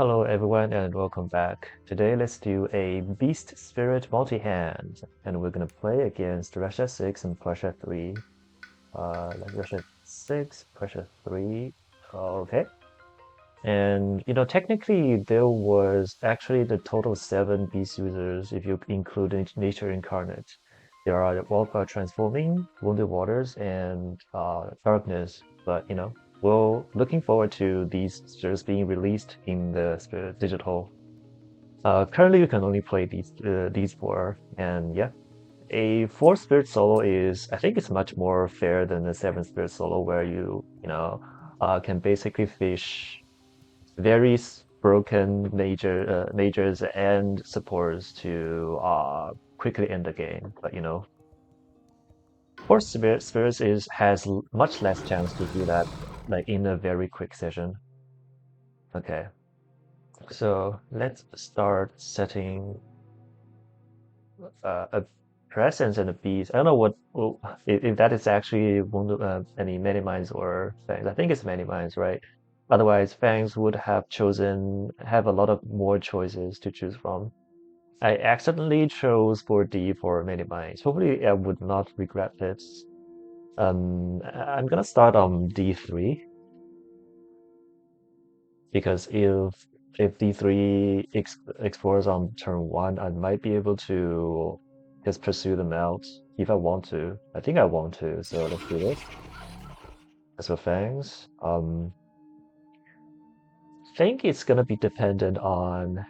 Hello everyone and welcome back. Today let's do a Beast Spirit multi-hand and we're gonna play against Russia 6 and Prussia 3. Like Russia 6, Prussia 3. Okay. And technically there was actually the total 7 Beast users if you include Nature Incarnate. There are Wildfire Transforming, Wounded Waters, and Darkness, but we're looking forward to these spirits being released in the Spirit Digital. Currently, you can only play these four, and yeah, a four spirit solo is I think it's much more fair than a seven spirit solo where can basically fish very broken natures and supports to quickly end the game. But four spirits is has much less chance to do that like in a very quick session. Okay, so let's start setting a presence and a beast. I don't know if that is actually one of any many minds or fangs. I think it's many minds, right? Otherwise, fangs would have a lot of more choices to choose from. I accidentally chose 4D for many minds. Hopefully, I would not regret it. I'm gonna start on D3 because if D3 explores on turn one, I might be able to just pursue them out if I want to. I think I want to, so let's do this. As for Fangs, I think it's gonna be dependent on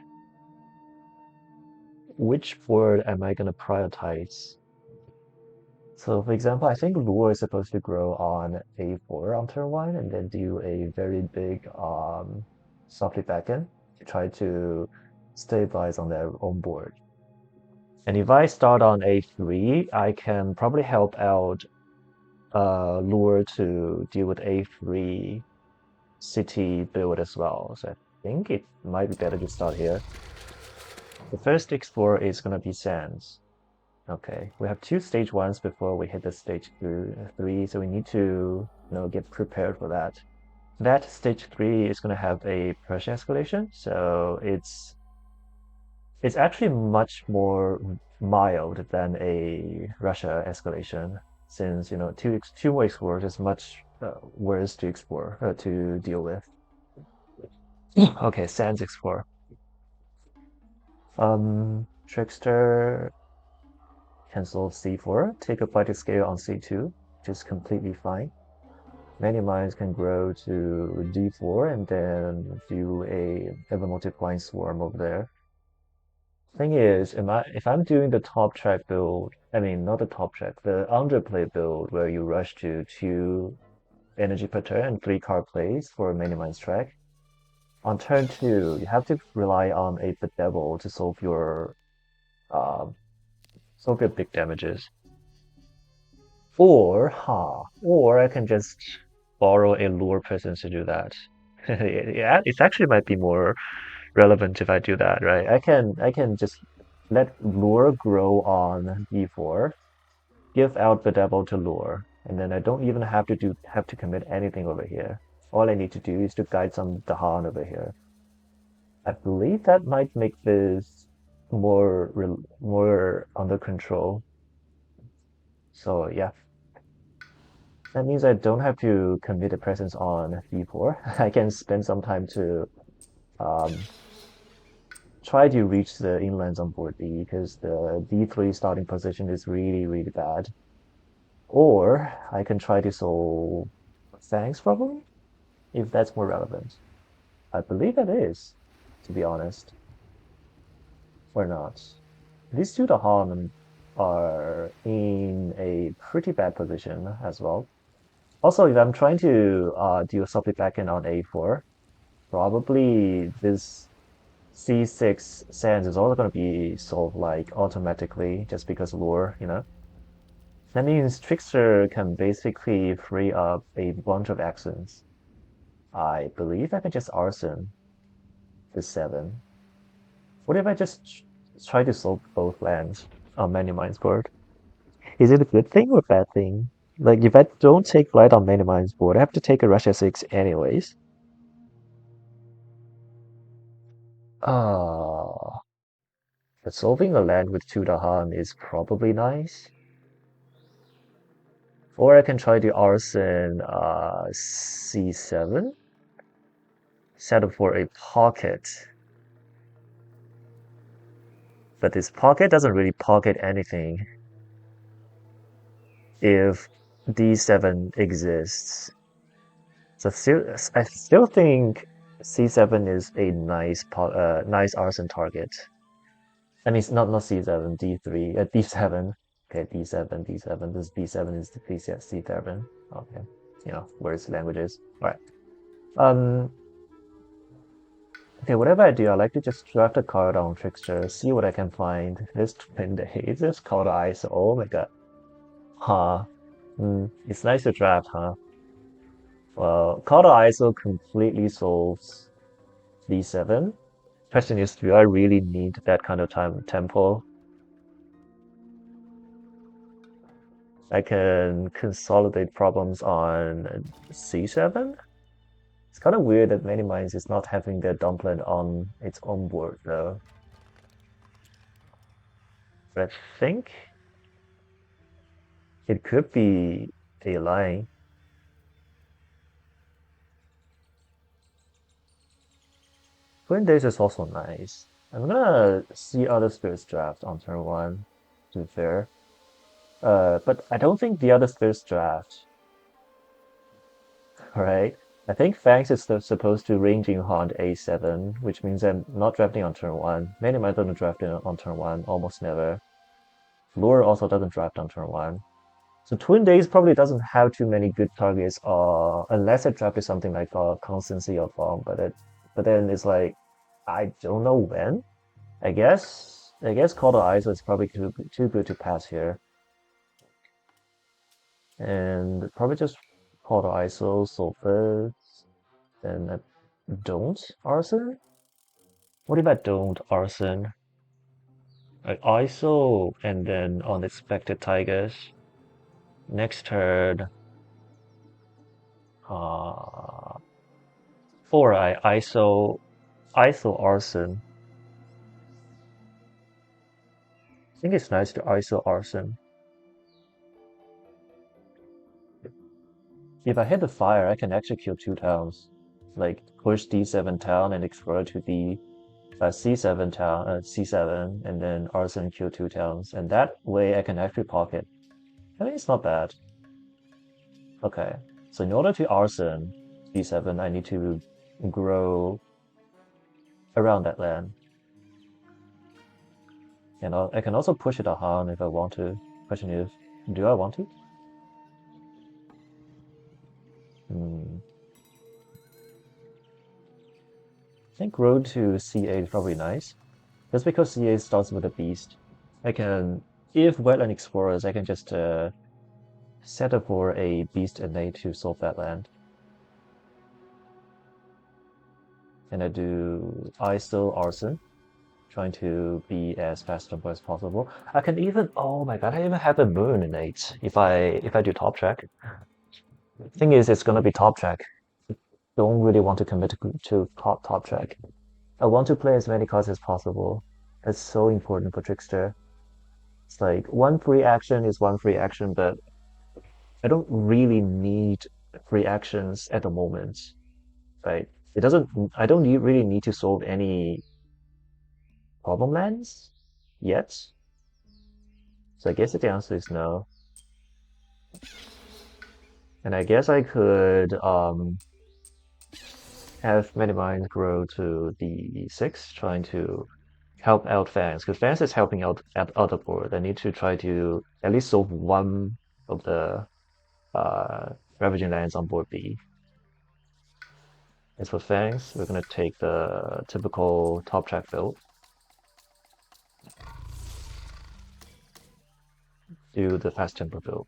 which board am I gonna prioritize. So for example, I think Lure is supposed to grow on A4 on turn one and then do a very big softly backend to try to stabilize on their own board. And if I start on A3, I can probably help out Lure to deal with A3 city build as well. So I think it might be better to start here. The first explore is going to be Sands. Okay, we have two stage ones before we hit the stage three, so we need to get prepared for that. That stage 3 is going to have a pressure escalation, so it's actually much more mild than a Russia escalation, since two more explorers is much worse to explore to deal with. Okay, Sands explore. Trickster cancel C4, take a fighting scale on C2, which is completely fine. Many mines can grow to D4 and then do a ever multiplying swarm over there. Thing is, if I'm doing the top track build, I mean not the top track, the underplay build where you rush to 2 energy per turn and 3 card plays for a many mines track. On turn 2, you have to rely on a bedevil to um, solve your big damages. Or I can just borrow a lure presence to do that. Yeah, it actually might be more relevant if I do that, right? I can just let lure grow on D4, give out bedevil to lure, and then I don't even have to commit anything over here. All I need to do is to guide some Dahan over here. I believe that might make this more under control. So yeah, that means I don't have to commit a presence on D4. I can spend some time to um, try to reach the inlands on board D because the D3 starting position is really, really bad. Or I can try to solve Fangs probably, if that's more relevant. I believe it is, to be honest. Or not. These two Dahan are in a pretty bad position as well. Also, if I'm trying to do a softly backend on A4, probably this C6 sands is also going to be solved like automatically just because lure. That means Trickster can basically free up a bunch of actions. I believe I can just arson this 7. What if I just try to solve both lands on Many Minds board? Is it a good thing or a bad thing? Like, if I don't take flight on Many Minds board, I have to take a Russia 6 anyways. Ah, but solving a land with two Dahan is probably nice. Or I can try the arson C7. Set up for a pocket. But this pocket doesn't really pocket anything if D7 exists. So I still think C7 is a nice arson target. I mean, it's not C7, D3, D7. Okay, D7, D7. This B7 is the C7. Okay, words, languages. All right. Um. Okay, whatever I do, I like to just draft a card on Trickster, see what I can find. This twin days, this called ice. Oh my god. Huh. It's nice to draft, huh? Well, Call ISO completely solves D7. Question is, do I really need that kind of tempo? I can consolidate problems on C7. It's kind of weird that many minds is not having their dumpling on its own board though. But I think it could be a line. Twin Days is also nice. I'm gonna see other spirits draft on turn one, to be fair. But I don't think the other spirits draft, right? I think Fangs is supposed to ranging haunt A7, which means I'm not drafting on turn one. Many might don't draft on turn one, almost never. Lure also doesn't draft on turn one. So Twin Days probably doesn't have too many good targets, unless it drafted something like Constancy or Bomb, but then it's like I don't know when. I guess Call to ISO is probably too good to pass here. And probably just Call to ISO, Sulfurs, then don't Arson? What if I don't Arson? Like ISO and then Unexpected Tigers. Next turn, uh, or I ISO Arson. I think it's nice to ISO Arson. If I hit the fire, I can execute two towns. Like push D7 town and explore to the C7 town, C7, and then Arson Q2 towns. And that way I can actually pocket. I mean, it's not bad. Okay, so in order to Arson C7, I need to grow around that land. And I can also push it a Han if I want to. Question is, do I want to? Hmm. I think road to C8 is probably nice. Just because C8 starts with a beast. I can, if Wetland Explorers, I can just set up for a beast innate to solve that land. And I do ISO Arson, trying to be as fast as possible. I can even, oh my god, I even have a moon innate if I do top track. Thing is, it's gonna be top track. Don't really want to commit to top track. I want to play as many cards as possible. That's so important for Trickster. It's like one free action is one free action, but I don't really need free actions at the moment, right? It doesn't. I don't really need to solve any problem lands yet. So I guess the answer is no. And I guess I could have many minds grow to D6, trying to help out fans, because fans is helping out at other board. I need to try to at least solve one of the ravaging lands on board B. As for Fangs, we're gonna take the typical top track build. Do the fast tempo build.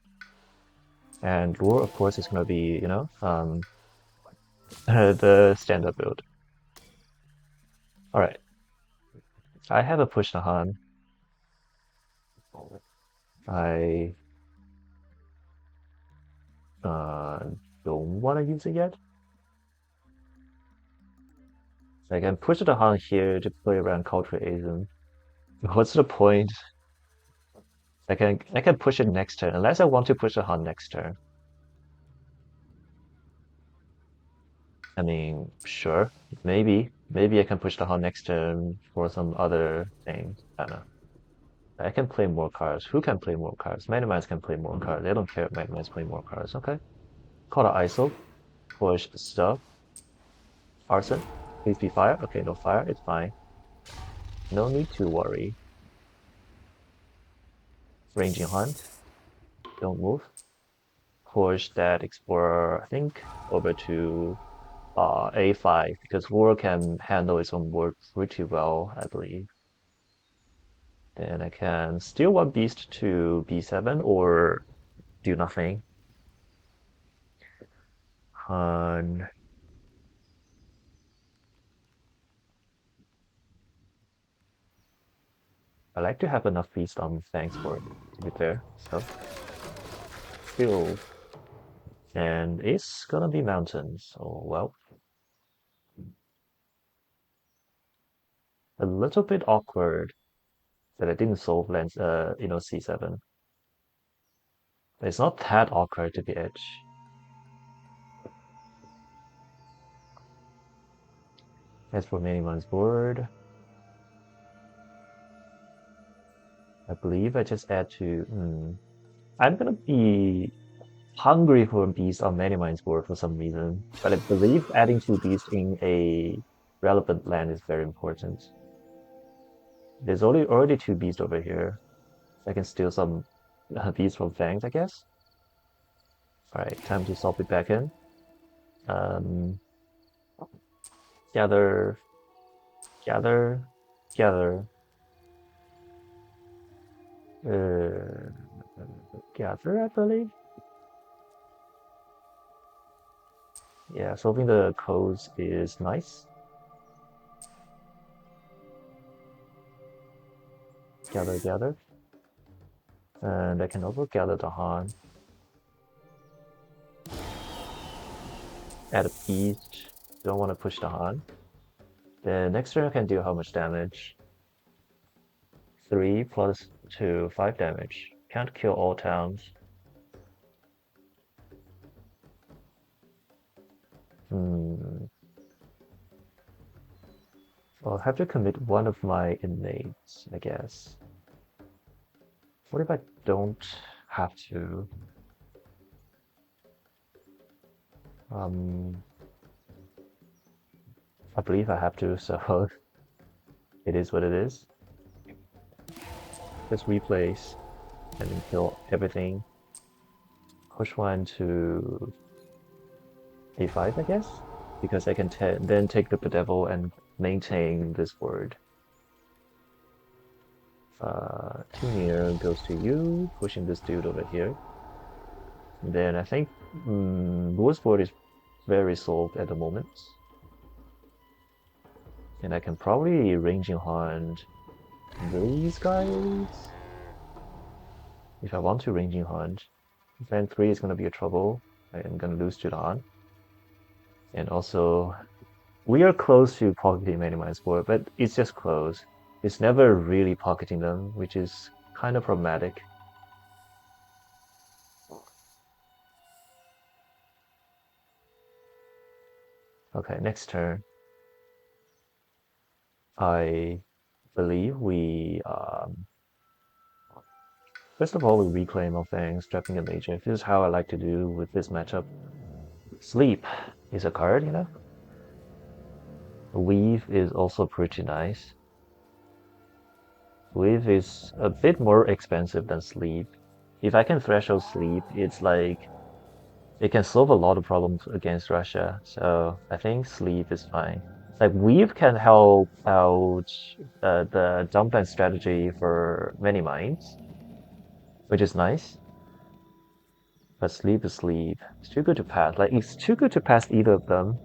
And Lure, of course, is gonna be, the standard build. Alright. I have a push Nahan. I don't wanna use it yet. I can push the Han here to play around culturalism. What's the point? I can push it next turn, unless I want to push the Han next turn. I mean, sure, maybe I can push the Han next turn for some other thing. I don't know. I can play more cards. Who can play more cards? Magnemines can play more cards. They don't care if Magnemines play more cards. Okay. Call the ISO. Push stuff. Arson. Please be fire. Okay, no fire. It's fine. No need to worry. Ranging Hunt. Don't move. Push that Explorer, I think, over to A5 because War can handle its own work pretty well, I believe. Then I can steal one beast to B7 or do nothing. Hun. I like to have enough beast on Fangs for it, to be fair. So, still. And it's gonna be mountains. So, well, a little bit awkward that I didn't solve lands, C7. It's not that awkward to be edge. As for Minimon's board, I believe I just add to. I'm gonna be hungry for a beast on Minimon's board for some reason, but I believe adding two beasts in a relevant land is very important. There's already two beasts over here. I can steal some beasts from Fangs, I guess. Alright, time to swap it back in. Um, gather, gather, gather. Uh, gather, I believe. Yeah, solving the codes is nice. Gather, gather. And I can also gather the Han. Add a beast. Don't want to push the Han. Then next turn I can do how much damage? 3 plus 2, 5 damage. Can't kill all towns. I'll have to commit one of my inmates, I guess. What if I don't have to? I believe I have to, so it is what it is. Just replace and then kill everything. Push one to A5, I guess, because I can then take the bedevil and maintain this word. Too near goes to you, pushing this dude over here. And then I think Lewis board is very solved at the moment. And I can probably ranging hunt these guys. If I want to ranging hunt. Fan 3 is gonna be a trouble. I'm gonna lose to the Han. And also we are close to pocketing Magnemite's board, but it's just close. It's never really pocketing them, which is kind of problematic. Okay, next turn. I believe we first of all we reclaim our fangs, trapping a major. This is how I like to do with this matchup. Sleep is a card, you know? Weave is also pretty nice. Weave is a bit more expensive than sleep. If I can threshold sleep, it's like it can solve a lot of problems against Russia. So I think sleep is fine. Like Weave can help out the dumpland strategy for many mines, which is nice. But sleep is sleep. It's too good to pass. Like it's too good to pass either of them.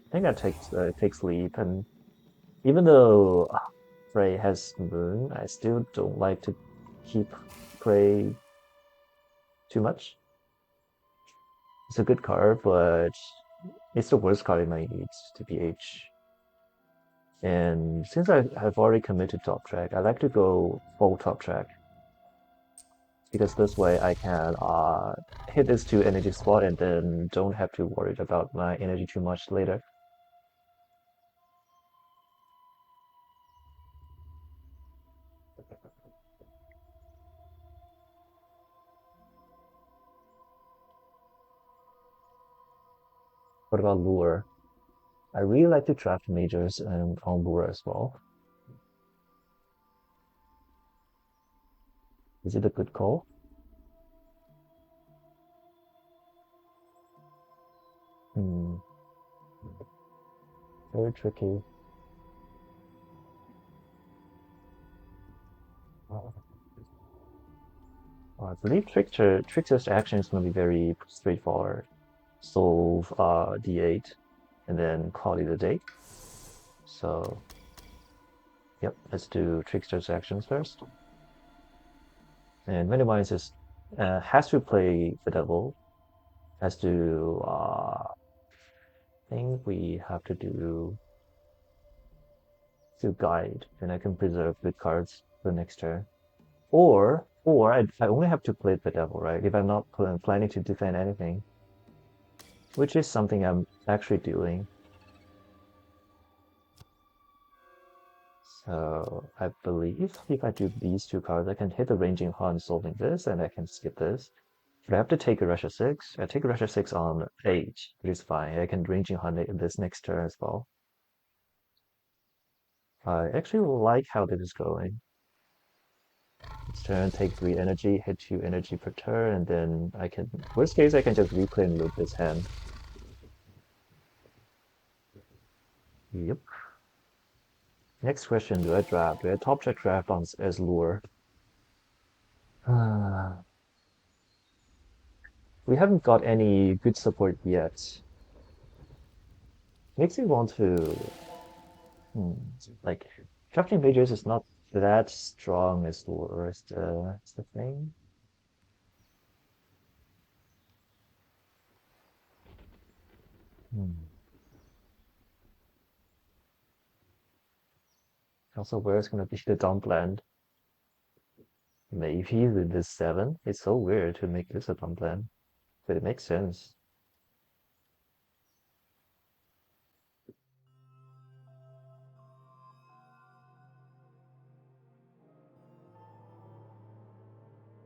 I think I take sleep, and even though Prey has Moon, I still don't like to keep Prey too much. It's a good card, but It's the worst card in my needs, TPH. And since I've already committed top track, I like to go full top track. Because this way I can hit this 2 energy spot and then don't have to worry about my energy too much later. What about lure? I really like to draft majors and on lure as well. Is it a good call? Hmm, very tricky. I believe Trickster's action is going to be very straightforward. Solve D8 and then call it a day. So, yep, let's do Trickster's actions first. And Minimize is, has to play the devil, has to, I think we have to do to guide, and I can preserve good cards for next turn. Or I only have to play the devil, right? If I'm not planning to defend anything, which is something I'm actually doing. So I believe if I do these 2 cards, I can hit the Ranging Hunt solving this, and I can skip this. But I have to take a Russia 6. I take a Russia 6 on 8, which is fine. I can Ranging Hunt it in this next turn as well. I actually like how this is going. This turn, take 3 energy, hit 2 energy per turn, and then I can, worst case, I can just replay and loop this hand. Yep. Next question, do I draft? Do I top check draft on as lure? We haven't got any good support yet. Makes me want to, like, drafting majors is not that strong as lure is the thing. Hmm. Also, where's gonna be the dump land? Maybe with this 7. It's so weird to make this a dump land, but it makes sense.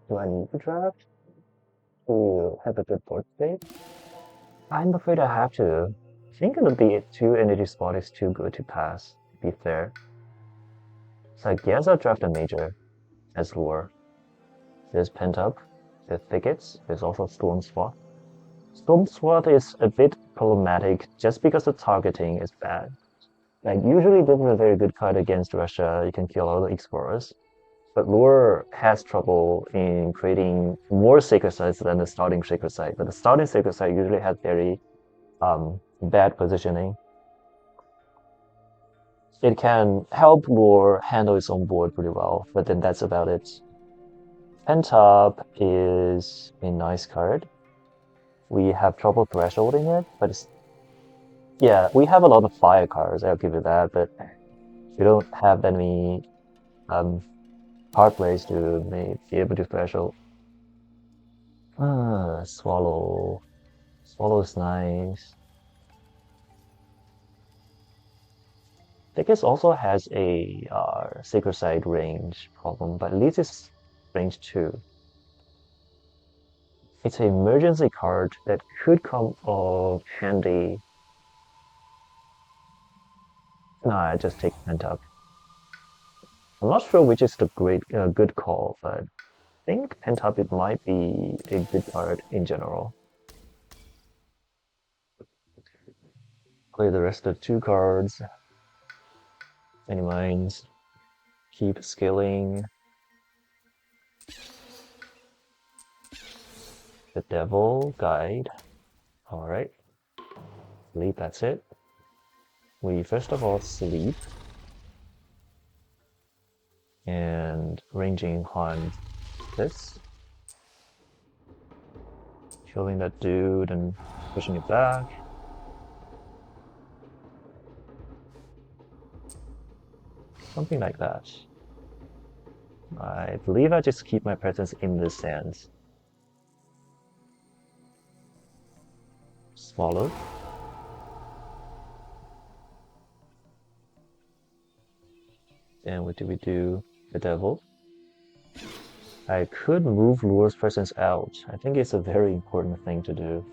Do I need to draft to have a good board state? I'm afraid I have to. I think it'll be 2 energy spot is too good to pass, to be fair. So I guess I'll draft a major as lure. There's Pent Up, there's Thickets, there's also Storm Swath. Storm Swath is a bit problematic just because the targeting is bad. Like, usually this is a very good card against Russia, you can kill all the explorers. But Lure has trouble in creating more sacred sites than the starting sacred site. But the starting sacred site usually has very bad positioning. It can help Lure handle its own board pretty well, but then that's about it. Pentop is a nice card. We have trouble thresholding it, but it's, yeah, we have a lot of fire cards, I'll give you that, but we don't have that many hard plays to be able to threshold. Swallow. Swallow is nice. Thickest also has a Sacred Side range problem, but at least it's range 2. It's an emergency card that could come off handy. Nah, I just take Pentop. I'm not sure which is the good call, but I think Pentop it might be a good card in general. Play the rest of 2 cards. Any mines. Keep scaling. The Devil Guide. Alright. Believe that's it. We first of all sleep. And Ranging Hunt this. Killing that dude and pushing it back. Something like that. I believe I just keep my presence in this sands. Swallow. And what do we do? The devil. I could move Lure's presence out. I think it's a very important thing to do.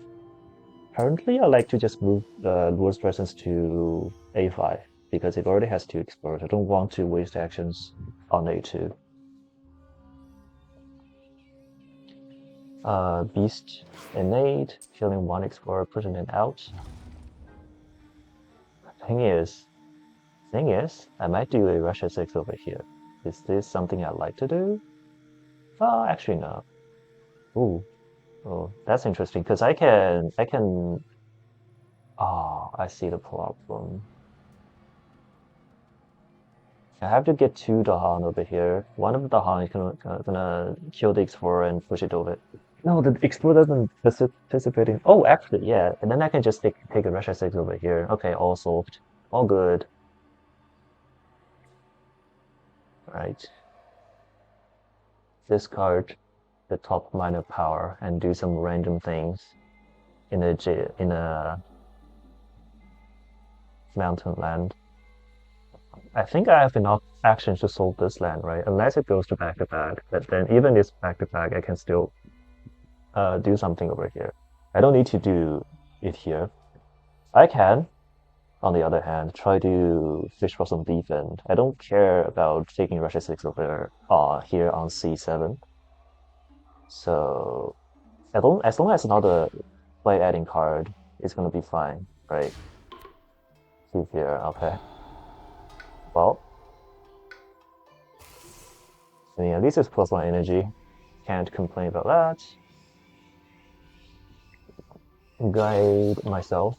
Currently, I like to just move Lure's presence to A5 because it already has 2 explorers. I don't want to waste actions on A2. Beast innate, killing 1 explorer, pushing it out. Thing is, I might do a Russia 6 over here. Is this something I'd like to do? Oh, actually no. Ooh, oh, that's interesting because I can. Oh, I see the problem. I have to get 2 Dahan over here. One of the Dahan is gonna kill the Explorer and push it over. No, the Explorer doesn't participate in. Oh, actually, yeah. And then I can just take a Russia 6 over here. Okay, all solved. All good. Right. Discard the top minor power and do some random things in a mountain land. I think I have enough actions to solve this land, right? Unless it goes to back to back. But then even this back to back, I can still do something over here. I don't need to do it here. I can, on the other hand, try to fish for some defense. I don't care about taking Russia 6 over here on C7. So as long as not a play adding card, it's gonna be fine, right? See here, okay. Well, I mean, at least it's +1 energy. Can't complain about that. Guide myself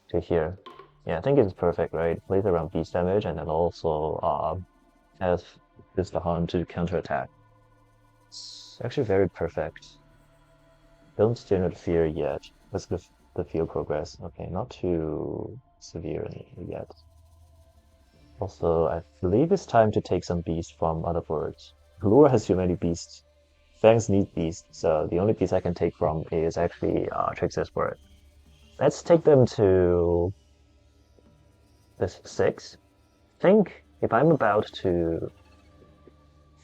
to here. Yeah, I think it's perfect, right? Plays around beast damage and then also has this Dahan to counterattack. It's actually very perfect. Don't generate fear yet. Let's give the field progress. Okay, not too severe yet. Also, I believe it's time to take some beasts from other boards. Lure has too many beasts. Fangs need beasts, so the only beast I can take from is actually Trickster's board. Let's take them to this 6. Think if I'm about to.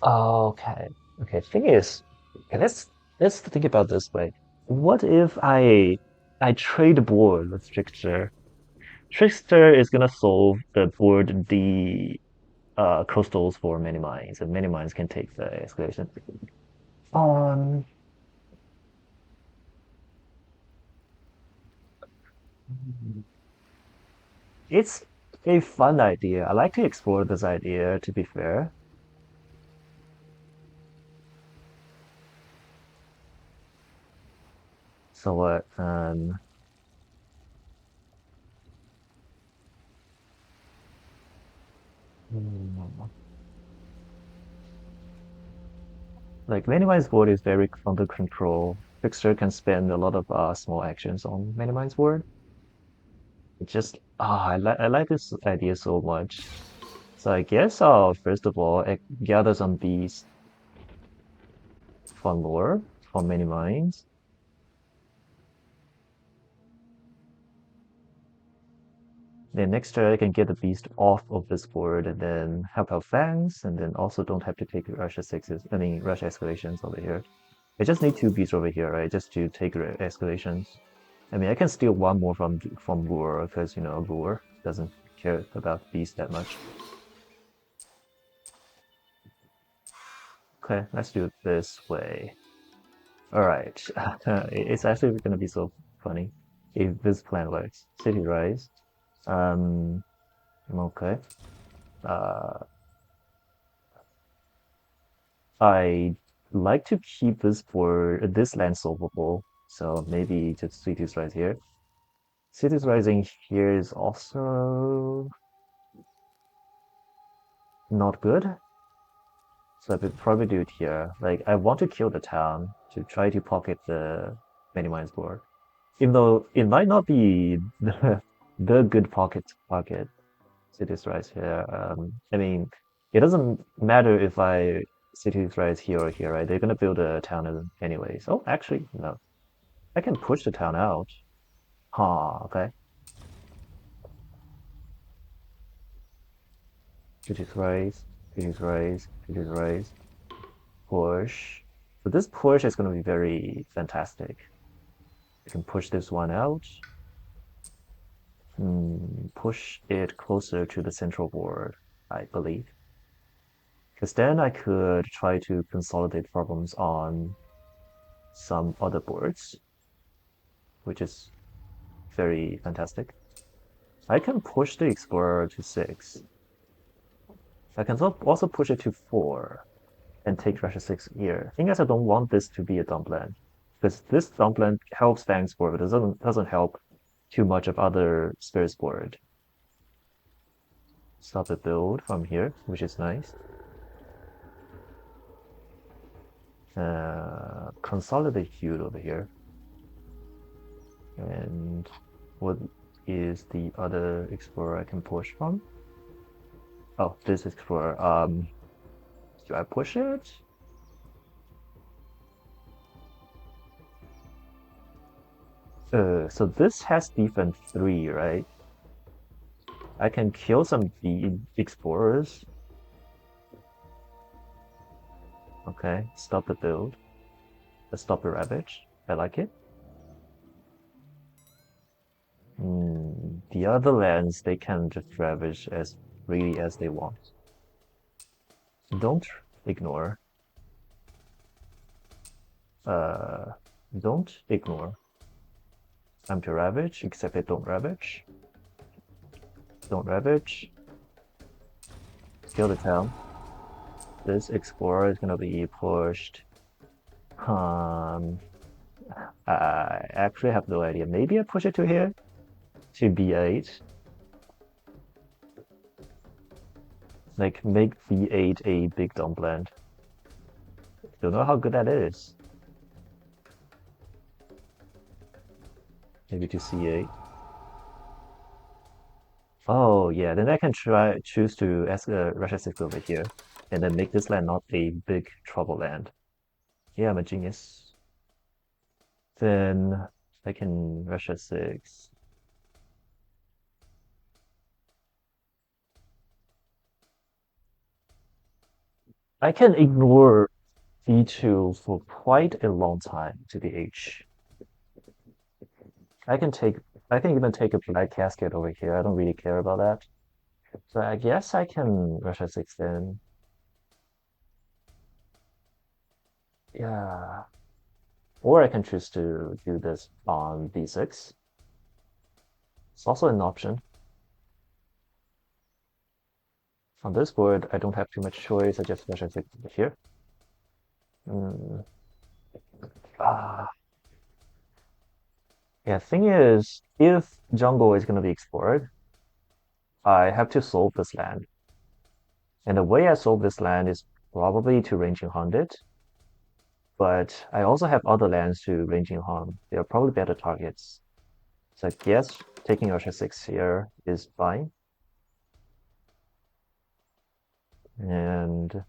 Okay. Okay. Thing is, okay, let's think about this way. What if I trade the board with Trickster? Trickster is gonna solve the board the coastals for many mines, and many mines can take the escalation. Um, it's a fun idea. I like to explore this idea, to be fair. So what? Hmm. Like Minimize board is very under control. Trickster can spend a lot of small actions on Minimize board. It just I like this idea so much. So I guess first of all gather some bees for lore for Minimize. Then next turn I can get the beast off of this board and then help out Fangs and then also don't have to take Russia 6s, I mean Russia escalations over here. I just need 2 beasts over here, right? Just to take escalations. I mean I can steal 1 more from Lure because you know Lure doesn't care about beast that much. Okay, let's do it this way. Alright. It's actually gonna be so funny if this plan works. City Rise. Okay. Uh, I like to keep this for this land solvable, so maybe just Cities Rise here. Cities Rising here is also not good, so I would probably do it here. Like, I want to kill the town to try to pocket the many mines board, even though it might not be the good pocket. cities rise here. I mean, it doesn't matter if I cities rise here or here, right? They're gonna build a town anyways. Oh, actually, no. I can push the town out. Huh, okay. Cities rise, cities rise, cities rise. Push. So this push is gonna be very fantastic. I can push this one out. Push it closer to the central board, I believe. Because then I could try to consolidate problems on some other boards, which is very fantastic. I can push the Explorer to 6. I can also push it to 4 and take Russia 6 here. Thing is, I don't want this to be a dumpland, because this dumpland helps Fang's board, but it doesn't help too much of other Spirit's board. Stop the build from here, which is nice. Consolidate feud over here. And what is the other explorer I can push from? Oh, this explorer. Do I push it? So this has defense 3, right? I can kill some B explorers. Okay, stop the build. Let's stop the ravage. I like it. The other lands, they can just ravage as freely as they want. Don't ignore. Uh, don't ignore. Time to ravage, except I don't ravage. Don't ravage. Kill the town. This explorer is gonna be pushed. I actually have no idea. Maybe I push it to here? To B8. Like, make B8 a big dumpland. Don't know how good that is. Maybe to C8. Oh, yeah, then I can choose to ask Russia 6 over here. And then make this land not a big trouble land. Yeah, I'm a genius. Then I can Russia 6. I can ignore B2 for quite a long time to the H. I can take, I can even take a Black Casket over here. I don't really care about that. So I guess I can Russia 6 then. Yeah. Or I can choose to do this on B6. It's also an option. On this board, I don't have too much choice. I just Russia 6 over here. Mm. Ah. Yeah, thing is, if jungle is going to be explored, I have to solve this land. And the way I solve this land is probably to ranging hunt it. But I also have other lands to ranging hunt. They are probably better targets. So I guess taking Russia 6 here is fine. And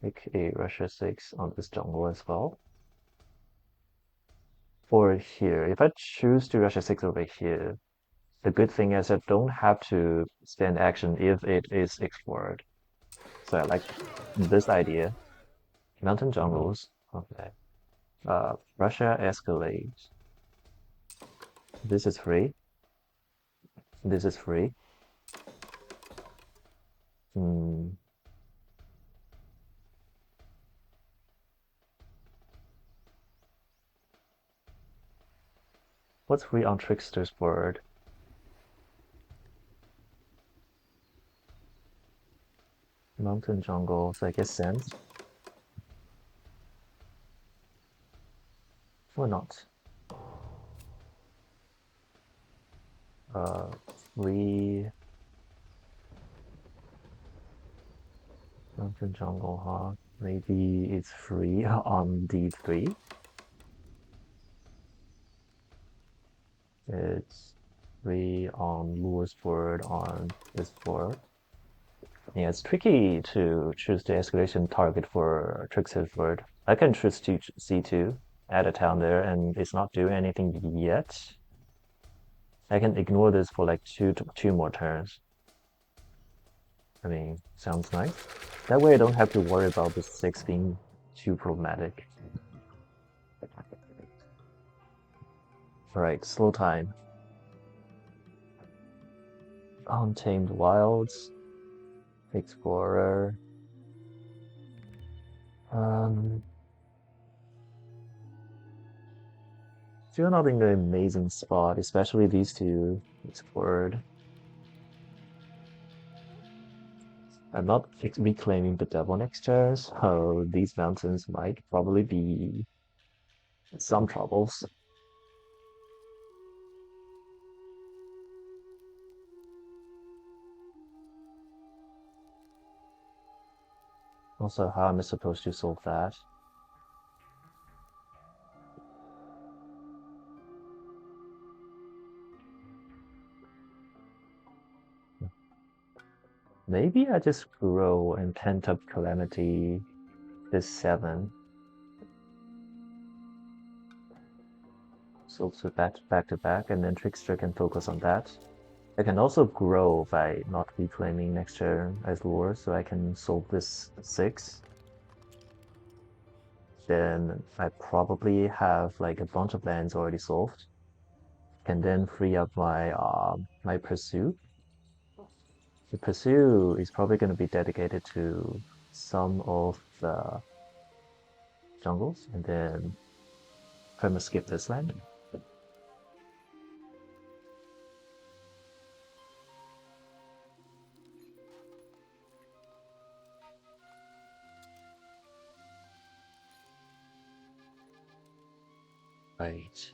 take a Russia 6 on this jungle as well. Or here. If I choose to Russia 6 over here, the good thing is I don't have to spend action if it is explored. So I like this idea. Mountain jungles. Okay. Russia escalates. This is free. This is free. Hmm. What's free on Trickster's board? Mountain jungle, so I guess Sands. Or not. Uh, free mountain jungle, huh? Maybe it's free on D3. It's 3 on Lure's board on this board. Yeah, it's tricky to choose the escalation target for Trix's board. I can choose to C2, add a town there, and it's not doing anything yet. I can ignore this for like two more turns. I mean, sounds nice. That way I don't have to worry about the 6 being too problematic. Alright, slow time. Untamed Wilds. Explorer. Still not in an amazing spot, especially these two explored. I'm not reclaiming the devil next turn, so these mountains might probably be some troubles. Also, how am I supposed to solve that? Maybe I just grow and pent up calamity this 7. So to back to back, and then Trickster can focus on that. I can also grow by not reclaiming next turn as lure, so I can solve this 6. Then I probably have like a bunch of lands already solved. Can then free up my pursue. The pursue is probably going to be dedicated to some of the jungles, and then I'm gonna skip this land. Right.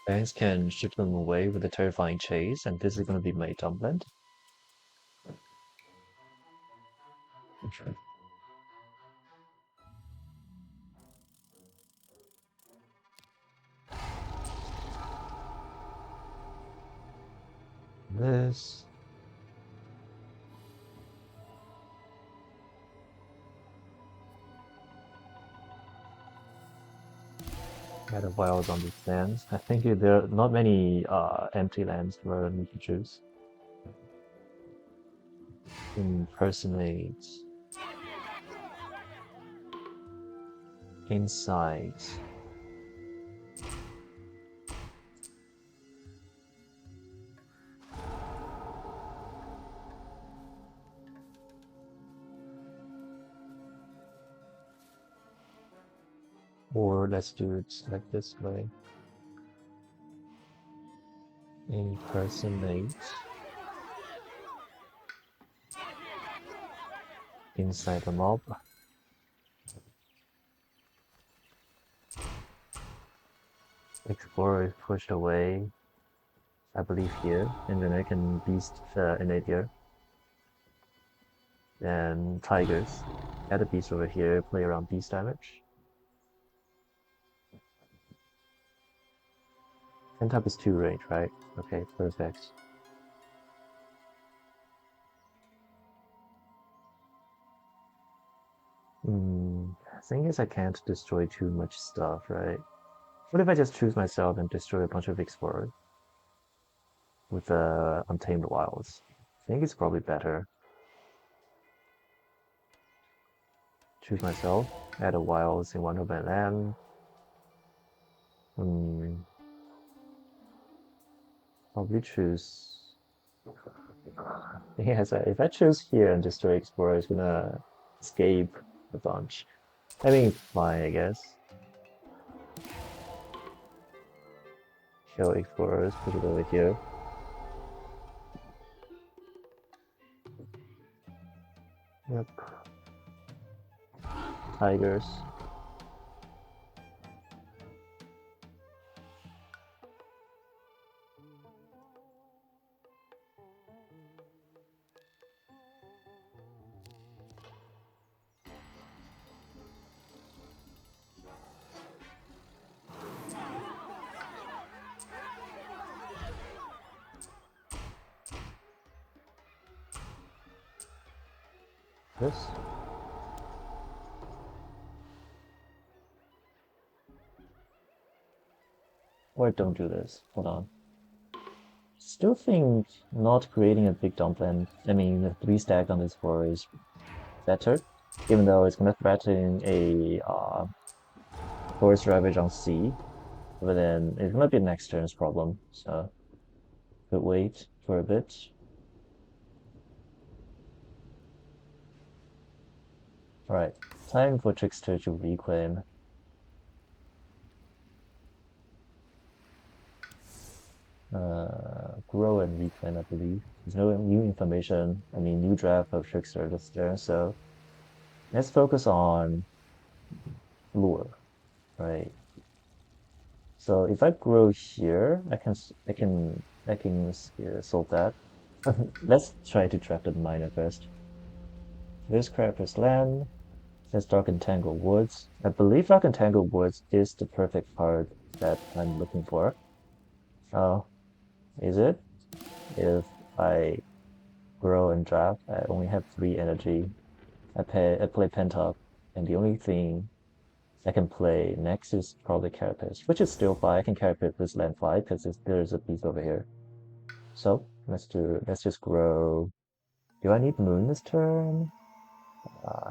Banks can ship them away with a terrifying chase, and this is going to be my dumpland. This. Got a wild on these lands. I think there are not many empty lands for me to choose. Impersonate. Insight. Or let's do it like this way. Impersonate. Inside the mob. Explorer is pushed away, I believe here, and then I can beast innate here. Then tigers. Add a beast over here, play around beast damage. Pentap is 2 range, right? Okay, perfect. Thing is I can't destroy too much stuff, right? What if I just choose myself and destroy a bunch of explorers with Untamed Wilds? I think it's probably better. Choose myself, add a wilds in one of my land. Probably choose. Yes, if I choose here and destroy explorer, it's gonna escape a bunch. I mean, fine, I guess. Kill explorers, put it over here. Yep. Tigers. This. Or don't do this. Hold on. Still think not creating a big dumpland, I mean, the 3 stack on this 4 is better, even though it's gonna threaten a forest ravage on C, but then it's gonna be next turn's problem, so could wait for a bit. Alright, time for Trickster to reclaim. Grow and reclaim, I believe. There's no new information, I mean, new draft of Trickster that's there, so let's focus on lure, right? So if I grow here, I can solve that. Let's try to trap the miner first. There's Carapace Land. There's Dark and Tangled Woods. I believe Dark and Tangled Woods is the perfect card that I'm looking for. Oh, is it? If I grow and draft, I only have 3 energy. I play Pentop, and the only thing I can play next is probably Carapace, which is still fine. I can Carapace this land 5 because there's a piece over here. So let's just grow. Do I need Moon this turn?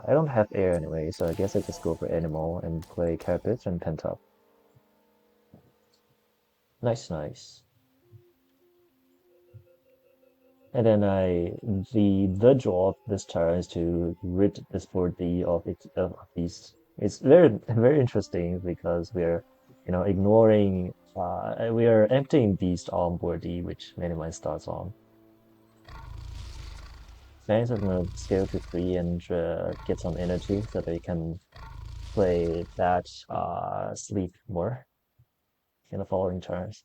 I don't have air anyway, so I guess I just go for animal and play Carapace and Pentop. Nice, nice. And then the draw this turn is to rid this board D of these. It's very very interesting because we're ignoring we are emptying beast on board D, which minimize starts on. Fans are gonna scale to 3 and get some energy so they can play that sleep more in the following turns.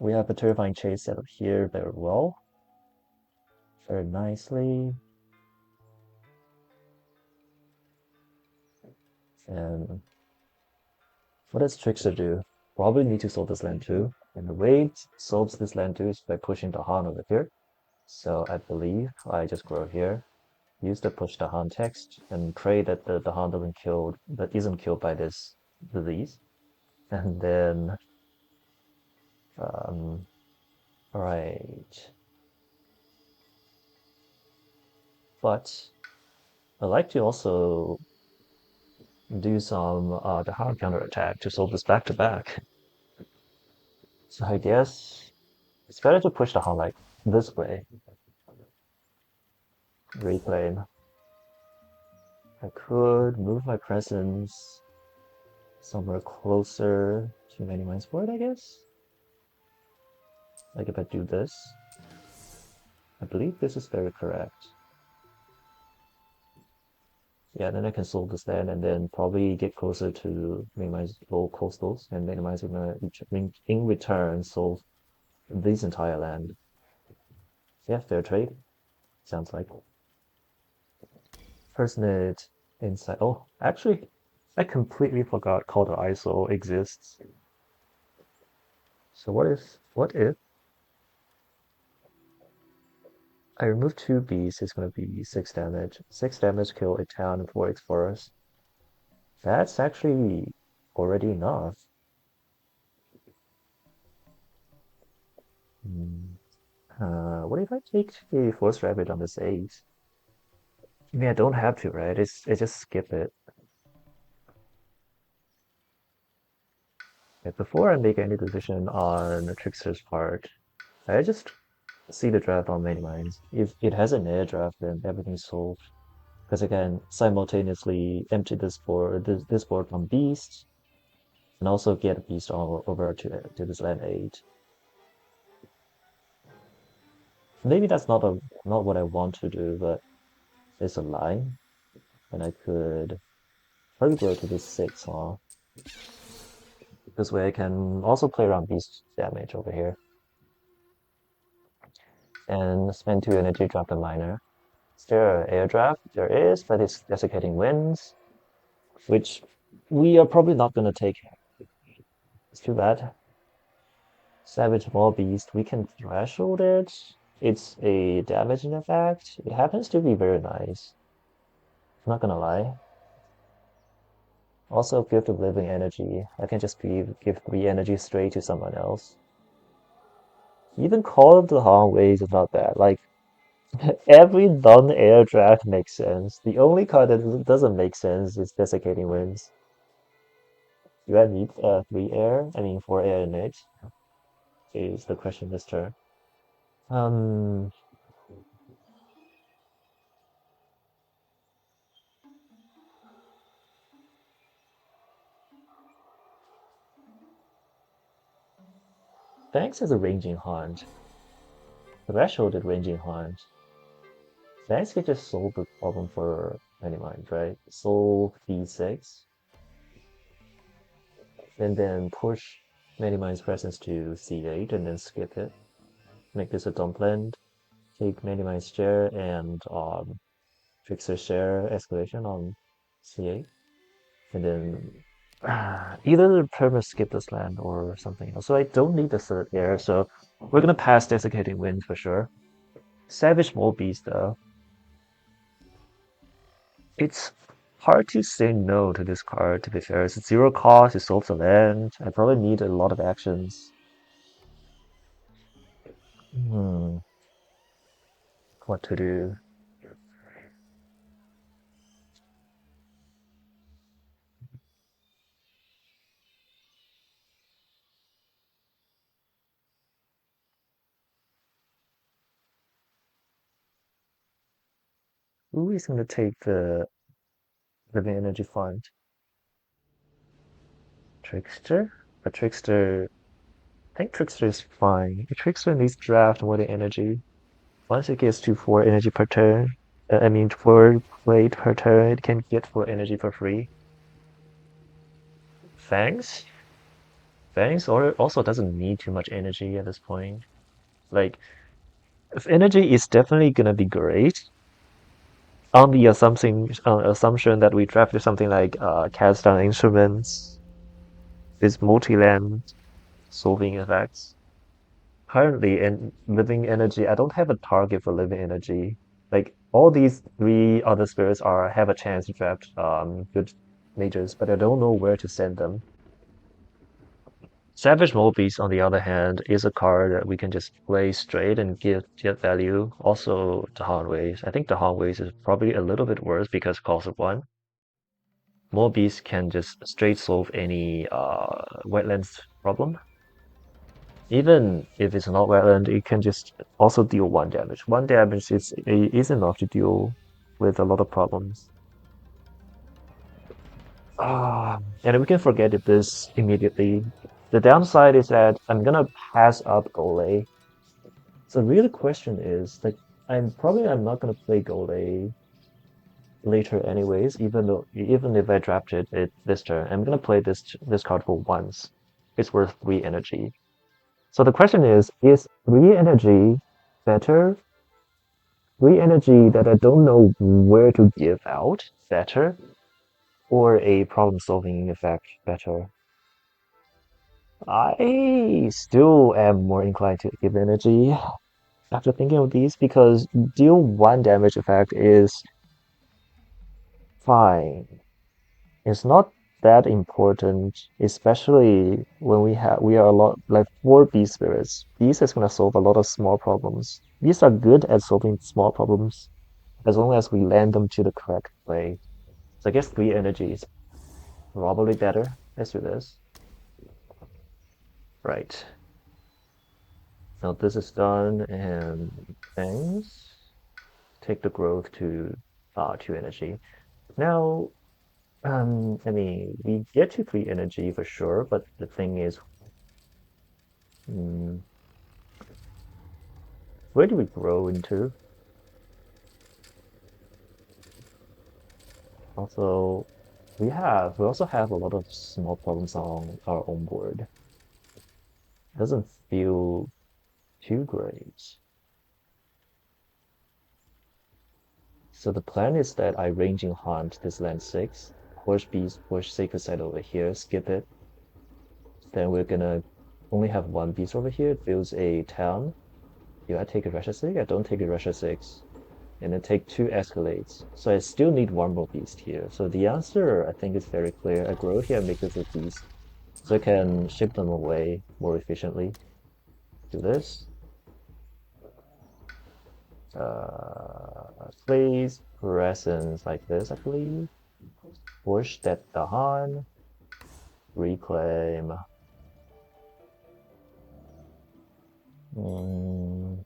We have a terrifying chase set up here very well, very nicely. And what does Trickster do? Probably need to solve this land too. And the way it solves this land too is by pushing the Han over here. So I believe I just grow here, use the push the Han text, and pray that the Han isn't killed by this disease. And then alright. But I like to also do some the Han counter attack to solve this back to back. So I guess it's better to push the Han like this way. Reclaim. I could move my presence somewhere closer to many mines forward, I guess. Like if I do this. I believe this is very correct. Yeah, then I can solve this land and then probably get closer to minimize low coastals and minimize in return solve this entire land. Yeah, fair trade. Sounds like. First net inside. Oh, actually, I completely forgot Call to ISO exists. So what if I remove 2 beasts? It's gonna be 6 damage. 6 damage kill a town and 4 explorers. That's actually already enough. What if I take a Force Rabbit on this 8? I mean, I don't have to, right? I just skip it. Yeah, before I make any decision on the Trickster's part, I just see the draft on many minds. If it has an air draft, then everything's solved. Because I can simultaneously empty this board on beast, and also get a beast over to this land 8. Maybe that's not what I want to do, but it's a line, and I could probably go to this 6, huh? This way I can also play around beast damage over here. And spend 2 energy, drop the miner. Is there an air draft? There is, but it's desiccating winds, which we are probably not gonna take. It's too bad. Savage Wall Beast, we can threshold it. It's a damaging effect. It happens to be very nice. I'm not gonna lie. Also, gift of living energy. I can just give 3 energy straight to someone else. Even Call of the Hallways is not bad. Like every non-air draft makes sense. The only card that doesn't make sense is Desiccating Winds. Do I need 3 air? I mean 4 air in it is the question this turn. Um, Thanks as a ranging haunt. Threshold at ranging haunt. Thanks could just solve the problem for many minds, right? Solve D6, and then push many minds presence to C8 and then skip it. Make this a dump land. Take many minds share and Trickster share escalation on C8. And then either the perma skip this land or something else. So I don't need the third air, so we're gonna pass Desiccating Wind for sure. Savage Mole Beast though. It's hard to say no to this card, to be fair. It's 0 cost, it solves the land. I probably need a lot of actions. Hmm, what to do? Who is gonna take the Living Energy Fund? Trickster? But Trickster, I think Trickster is fine. Trickster needs draft more than energy. Once it gets to 4 energy per turn, I mean 4 plate per turn, it can get 4 energy for free. Fangs? Fangs also doesn't need too much energy at this point. Like, if energy is definitely gonna be great, on the assumption that we drafted something like cast down instruments, this multi-land solving effects. Currently in living energy, I don't have a target for living energy. Like all these 3 other spirits are have a chance to draft good majors, but I don't know where to send them. Savage Beast, on the other hand, is a card that we can just play straight and get value. Also, the Ways. I think the Ways is probably a little bit worse because it costs 1. Beast can just straight solve any wetlands problem. Even if it's not wetland, it can just also deal 1 damage. 1 damage is enough to deal with a lot of problems. And we can forget this immediately. The downside is that I'm gonna pass up Golay. So really the question is like I'm not gonna play Golay later anyways, even if I drafted it this turn. I'm gonna play this card for once. It's worth 3 energy. So the question is 3 energy better? 3 energy that I don't know where to give out better? Or a problem solving effect better? I still am more inclined to give energy after thinking of these because deal 1 damage effect is fine. It's not that important, especially when we are a lot like 4 beast spirits. Beast is gonna solve a lot of small problems. Beasts are good at solving small problems as long as we land them to the correct way. So I guess 3 energy is probably better. Let's do this. Right. Now this is done and things. Take the growth to 2 energy. Now I mean we get to 3 energy for sure, but the thing is hmm, where do we grow into? Also, we also have a lot of small problems on our own board. Doesn't feel too great. So the plan is that I ranging haunt this land 6, push beast, push sacred side over here, skip it. Then we're gonna only have 1 beast over here. It builds a town. Do I take a Russia 6? I don't take a Russia 6. And then take 2 escalates. So I still need one more beast here. So the answer, I think, is very clear. I grow here and make this a beast. So I can ship them away more efficiently. Do this. Please presence like this, I believe. Push that down. Reclaim. Mm.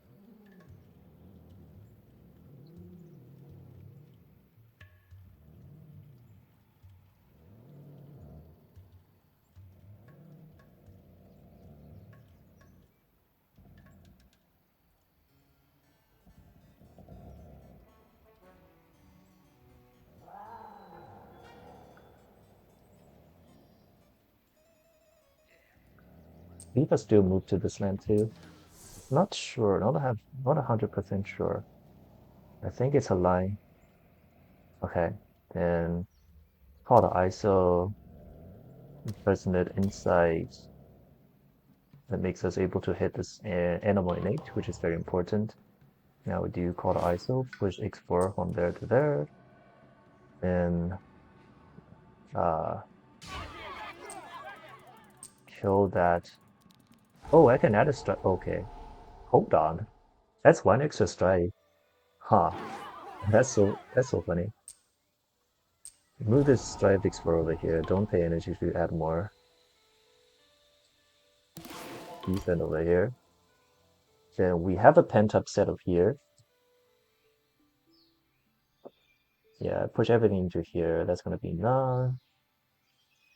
Viva still moved to this land too. Not sure. Not 100% sure. I think it's a line. Okay. Then call the ISO. Impersonate insight. That makes us able to hit this animal innate, which is very important. Now we do call the ISO, push X4 from there to there. Then uh, kill that. Oh, I can add a strike. Okay. Hold on. That's one extra strike. Huh. That's so funny. Move this strike X4 over here. Don't pay energy to add more. Defend over here. Then we have a pent-up setup here. Yeah, push everything into here. That's gonna be none.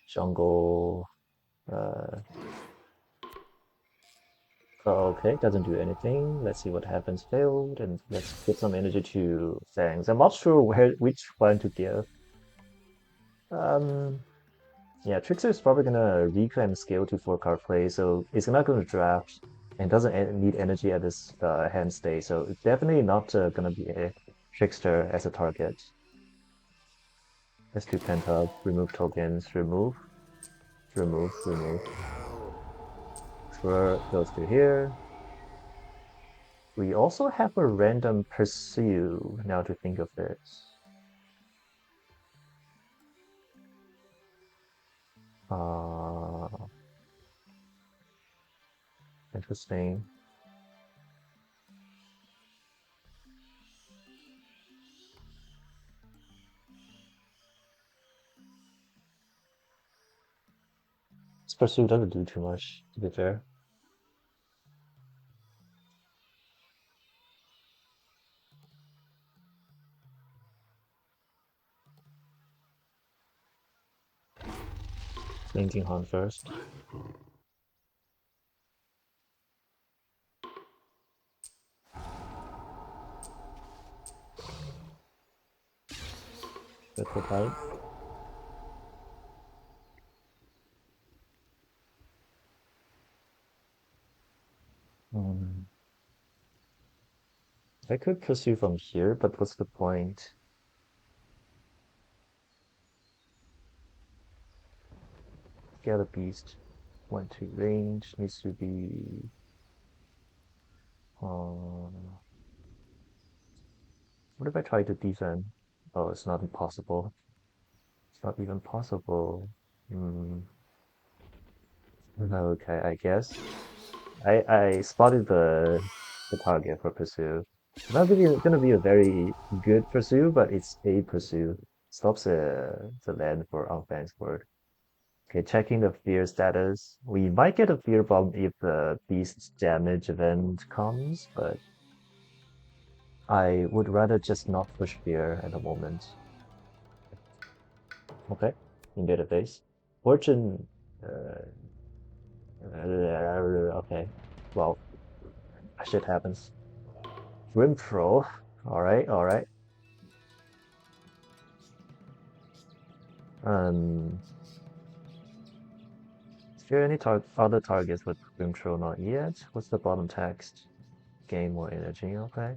Jungle. Uh, okay, doesn't do anything. Let's see what happens. Failed, and let's give some energy to Fangs. I'm not sure which one to give. Um, yeah, Trickster is probably gonna reclaim scale to 4-card play, so it's not gonna draft and doesn't need energy at this hand state. So it's definitely not gonna be a Trickster as a target. Let's do Pentub, remove tokens, remove. Explore goes to here. We also have a random pursue now to think of this. Uh, Interesting. This pursue doesn't do too much, to be fair. Linking Hunt first. Critical type. Hmm. I could pursue from here, but what's the point? Get a beast. 1-2 range needs to be. What if I try to defend? Oh, it's not impossible. It's not even possible. Hmm. Okay, I guess. I spotted the target for pursue. It's not really gonna be a very good pursue, but it's a pursue. Stops the land for offense word. Okay, checking the fear status. We might get a fear bomb if the beast's damage event comes, but I would rather just not push fear at the moment. Okay, in database. Fortune. Okay, well, shit happens. Grim Pro. Alright, alright. Um, is there any other targets with Grim Pro? Not yet. What's the bottom text? Gain more energy, okay.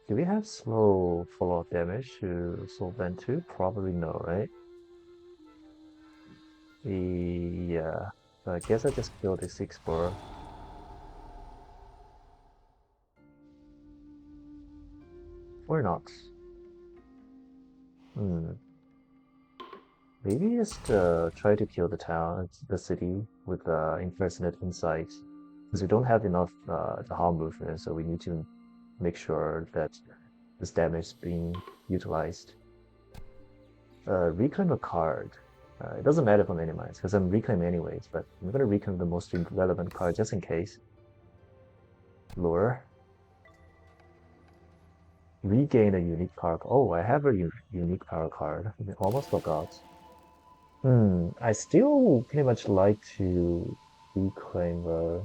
Do we have slow follow-up damage to Soul Bend 2? Probably no, right? Yeah. So I guess I just killed a 6-4. Or not. Hmm. Maybe just try to kill the town, the city, with Infinite Insight. Because we don't have enough the harm movement, so we need to make sure that this damage is being utilized. Reclaim a card. It doesn't matter if I'm minimized, because I'm reclaiming anyways, but I'm going to reclaim the most relevant card just in case. Lure. Regain a unique power. Oh, I have a unique power card. I almost forgot. I still pretty much like to reclaim the.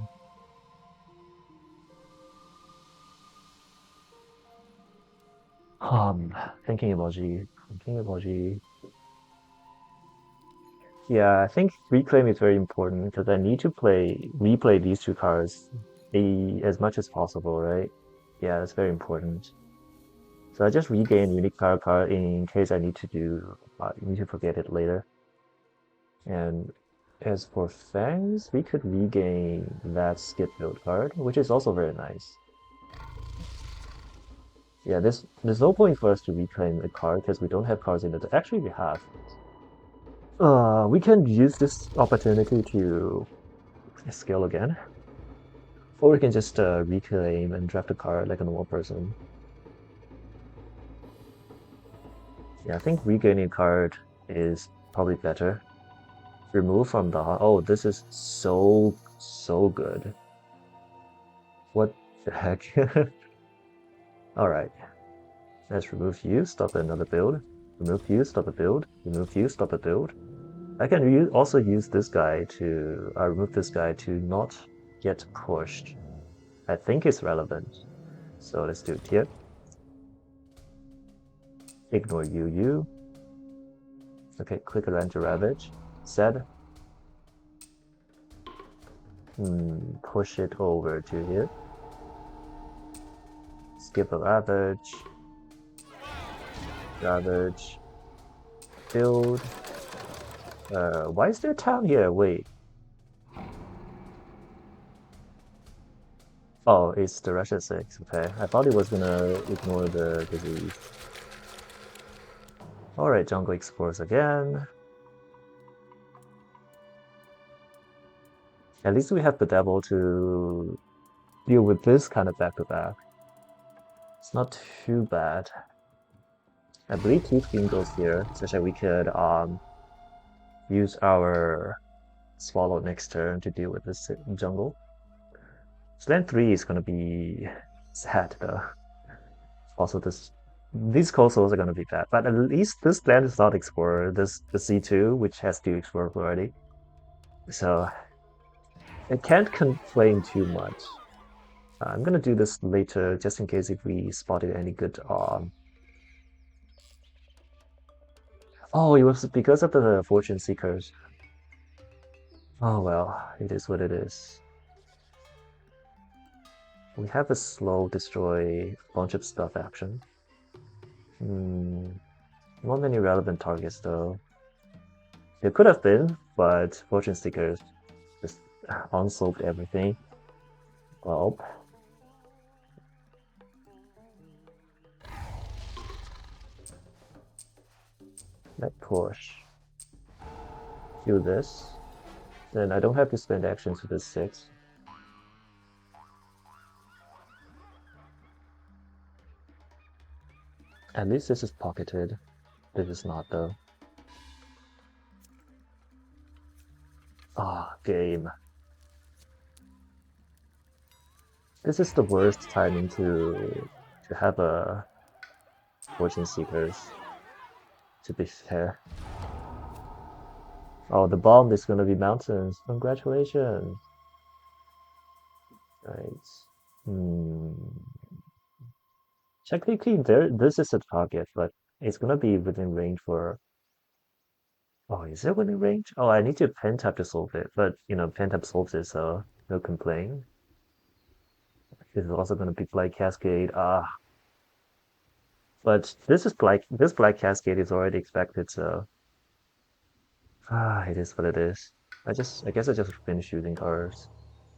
Um, thinking emoji. Thinking emoji. Yeah, I think reclaim is very important because I need to replay these two cards as much as possible, right? Yeah, that's very important. So I just regain unique power card in case I need to forget it later. And as for Fangs, we could regain that skip build card, which is also very nice. Yeah, there's no point for us to reclaim a card because we don't have cards in it. Actually, we have. We can use this opportunity to scale again, or we can just reclaim and draft a card like a normal person. Yeah, I think regaining a card is probably better. Remove from the oh, this is so good. What the heck? All right, let's remove you, stop another build. Remove you, stop a build. Remove you, stop a build. I can also use this guy to remove this guy to not get pushed. I think it's relevant. So let's do it here. Ignore you. Okay, click around to ravage. Set. Push it over to here. Skip a ravage. Ravage. Build. Why is there a town here? Wait. Oh, it's the Russia 6. Okay. I thought it was gonna ignore the disease. Alright, jungle explores again. At least we have the devil to deal with this kind of back-to-back. It's not too bad. I believe Tooth King goes here, such that we could use our Swallow next turn to deal with this jungle. So land 3 is gonna be sad though. Also these coastals are gonna be bad. But at least this land is not explored. This the C2, which has to explore already. So I can't complain too much. I'm gonna do this later just in case if we spotted any good Oh, it was because of the fortune seekers. Oh well, it is what it is. We have a slow destroy bunch of stuff action. Not many relevant targets though. It could have been, but fortune seekers just unsolved everything. Well, let push. Do this. Then I don't have to spend actions with this 6. At least this is pocketed. This is not though. Game. This is the worst timing to have a fortune seekers. To be fair. Oh, the bomb is gonna be mountains. Congratulations. Right. Technically, this is a target, but it's gonna be within range for. Oh, is it within range? Oh, I need to pentap to solve it, but pentap solves it, so no complaint. This is also gonna be Blight Cascade. But this is This Blight Cascade is already expected, so it is what it is. I guess I just finished using cards.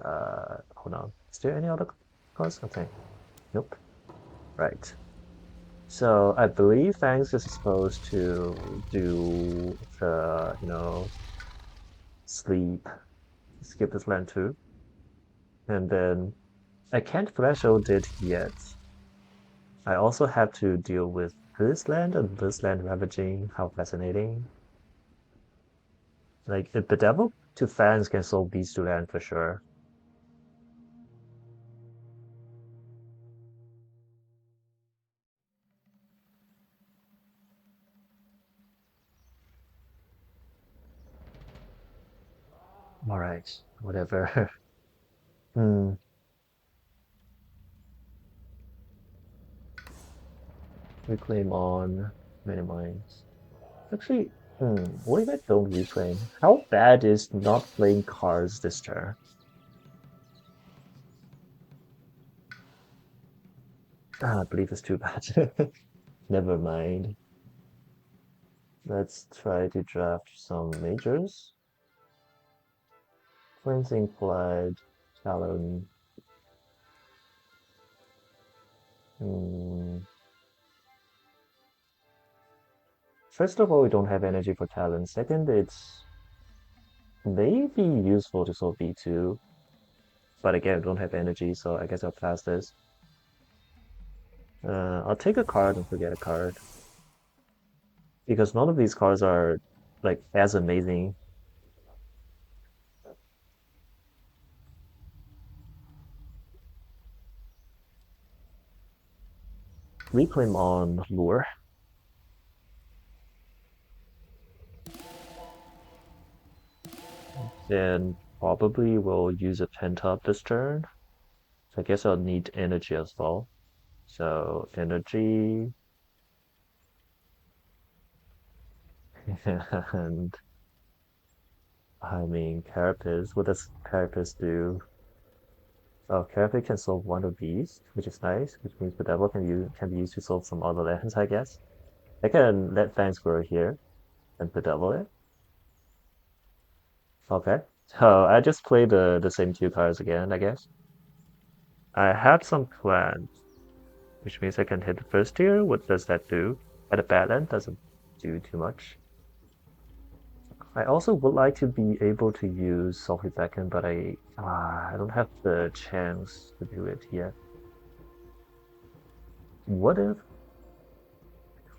Hold on. Is there any other cards? Okay. Nope. Right. So I believe Fangs is supposed to do the, sleep, skip this land too. And then I can't threshold it yet. I also have to deal with this land and this land ravaging. How fascinating. Like, if the devil to fans can solve these two land for sure. Alright, whatever. Hmm, reclaim on, minimize. Actually, what if I don't reclaim? How bad is not playing cards this turn? Ah, I believe it's too bad. Never mind. Let's try to draft some majors. Cleansing Flood, Talon. Hmm. First of all, we don't have energy for Talon. Second, it's maybe useful to solve B2. But again, we don't have energy, so I guess I'll pass this. I'll take a card and forget a card. Because none of these cards are like as amazing. Reclaim on Lure. Then probably we'll use a Pentop this turn. So I guess I'll need energy as well. So energy and I mean Carapace. What does Carapace do? Oh, Carapace can solve one of these, which is nice, which means the devil can be used to solve some other lands, I guess. I can let Fangs grow here and bedevil it. Okay. So I just play the same two cards again, I guess. I have some plans, which means I can hit the first tier. What does that do? At a bad end, doesn't do too much. I also would like to be able to use Sulfur Beacon, but I don't have the chance to do it yet. What if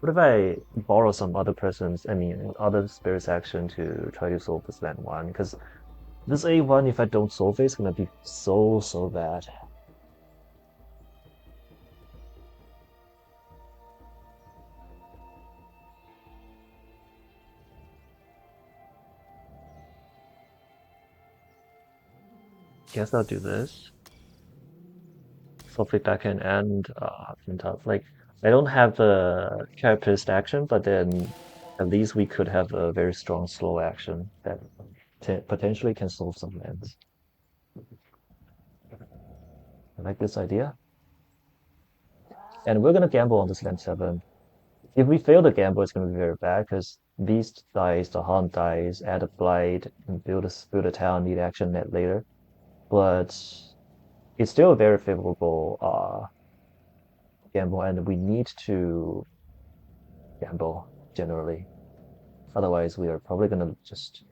what if I borrow some other person's, I mean, other spirit's action to try to solve this land one? Because this A1, if I don't solve it, it's gonna be so bad. Guess I'll do this. Sulfur Beacon and Flintop. Like, I don't have the characterist action, but then at least we could have a very strong slow action that potentially can solve some lands. I like this idea. And we're gonna gamble on this land 7. If we fail the gamble, it's gonna be very bad because Beast dies, the Haunt dies, add a Blight, and build a town, need action net later. But it's still a very favorable gamble, and we need to gamble generally. Otherwise, we are probably gonna just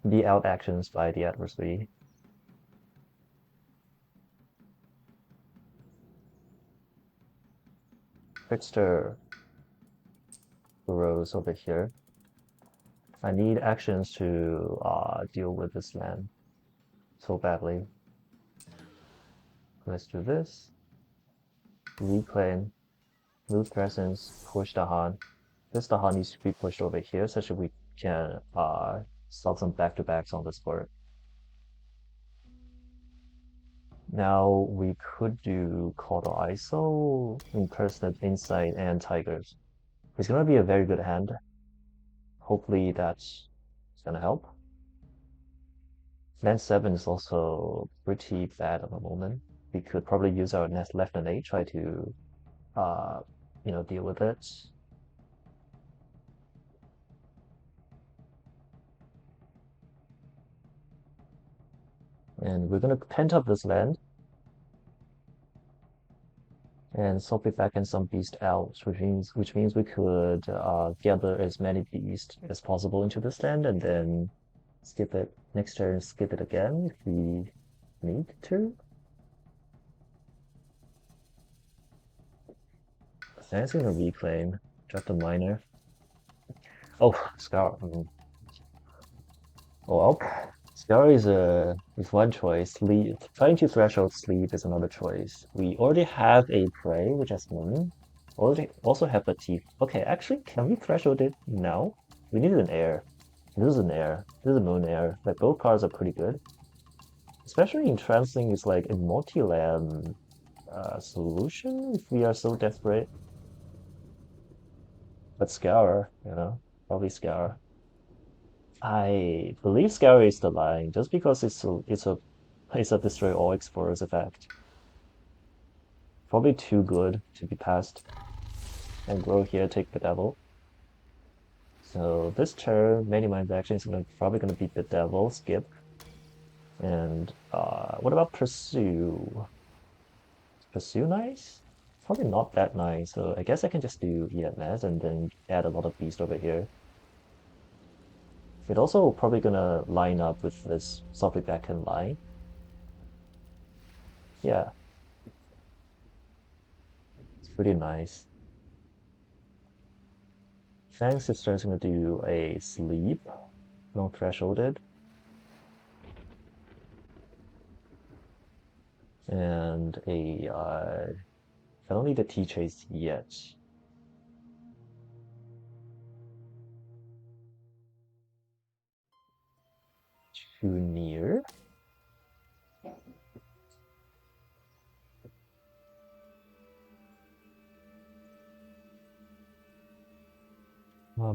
be out actions by the adversary. Trickster grows over here. I need actions to deal with this land so badly. Let's do this. Reclaim, move presence, push the Han. This the Han needs to be pushed over here such that we can stop some back-to-backs on this board. Now we could do Call to ISO, Impersonate Insight, and Tigers. It's gonna be a very good hand. Hopefully that's gonna help. Land 7 is also pretty bad at the moment. We could probably use our next left and A, try to uh deal with it. And we're gonna pent up this land. and swap it back and some beast out, which means we could gather as many beasts as possible into the stand and then skip it next turn, skip it again if we need to. That's gonna reclaim. Drop the miner. Oh, Scar. Oh, well, Scar is one choice. Sleep. Trying to threshold sleep is another choice. We already have a prey, which has one. Already also have a teeth. Okay, actually, can we threshold it now? We need an air. This is an air. This is a moon air. Like both cards are pretty good. Especially in Transling is like a multi-land solution if we are so desperate. But Scour, probably Scour. I believe Scour is the line, just because it's a destroy all explorers effect. Probably too good to be passed. And grow here, take the devil. So this turn, many minds action is probably gonna beat the devil, skip. And what about pursue? Pursue nice? Probably not that nice, so I guess I can just do EMS and then add a lot of beast over here. It also probably gonna line up with this softly backhand line. Yeah, it's pretty nice. Fang Sister is gonna do a sleep, no thresholded. And I don't need the T-Chase yet. Too near. I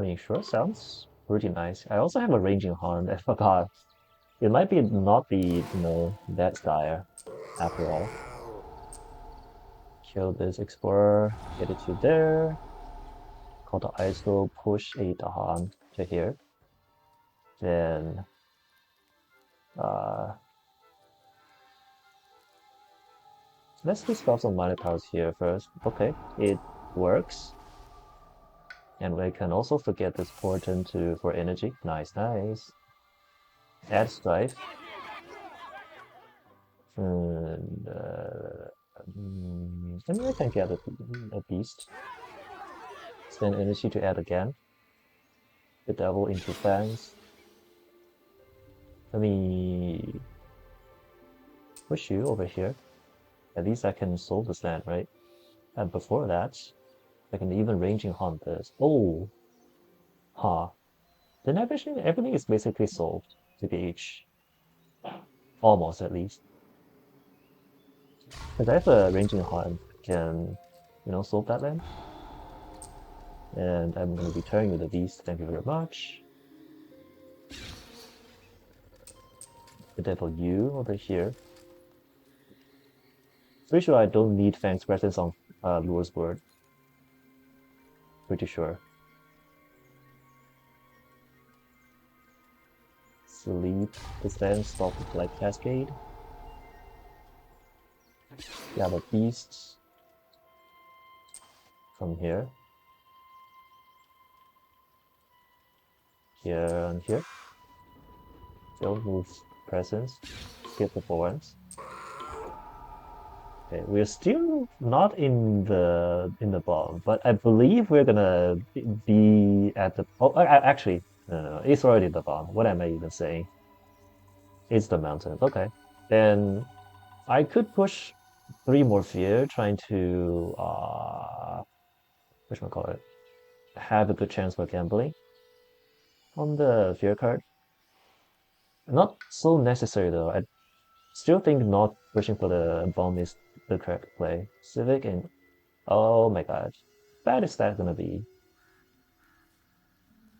mean, sure, sounds pretty nice. I also have a ranging horn. I forgot. It might be not be, that dire after all. Kill this explorer, get it to there. Call the ISO, push a Dahan to here. Then uh let's discuss some minor powers here first. Okay, it works. And we can also forget this portent for energy. Nice, nice. Add strife. And I mean, I can get a beast. Spend energy to add again. The devil into fangs. Let me push you over here. At least I can solve this land, right? And before that, I can even ranging hunt this. Oh, huh. Then everything is basically solved to BH. Almost, at least. Because I have a ranging hunt, can, solve that land. And I'm going to return you the beast. Thank you very much. The devil you over here. Pretty sure I don't need Fang's presence on Lure's word. Pretty sure. Sleep. This then stop with Light Cascade. Yeah, the beasts from here. Here and here. Don't move presence. Skip the forwards. Okay, we're still not in the bottom, but I believe we're gonna be at the. Oh, actually, no, it's already the bottom. What am I even saying? It's the mountain. Okay, then I could push 3 more fear, trying to which one call it? Have a good chance for gambling on the fear card. Not so necessary though. I still think not pushing for the bomb is the correct play. Civic and oh my god, bad is that gonna be?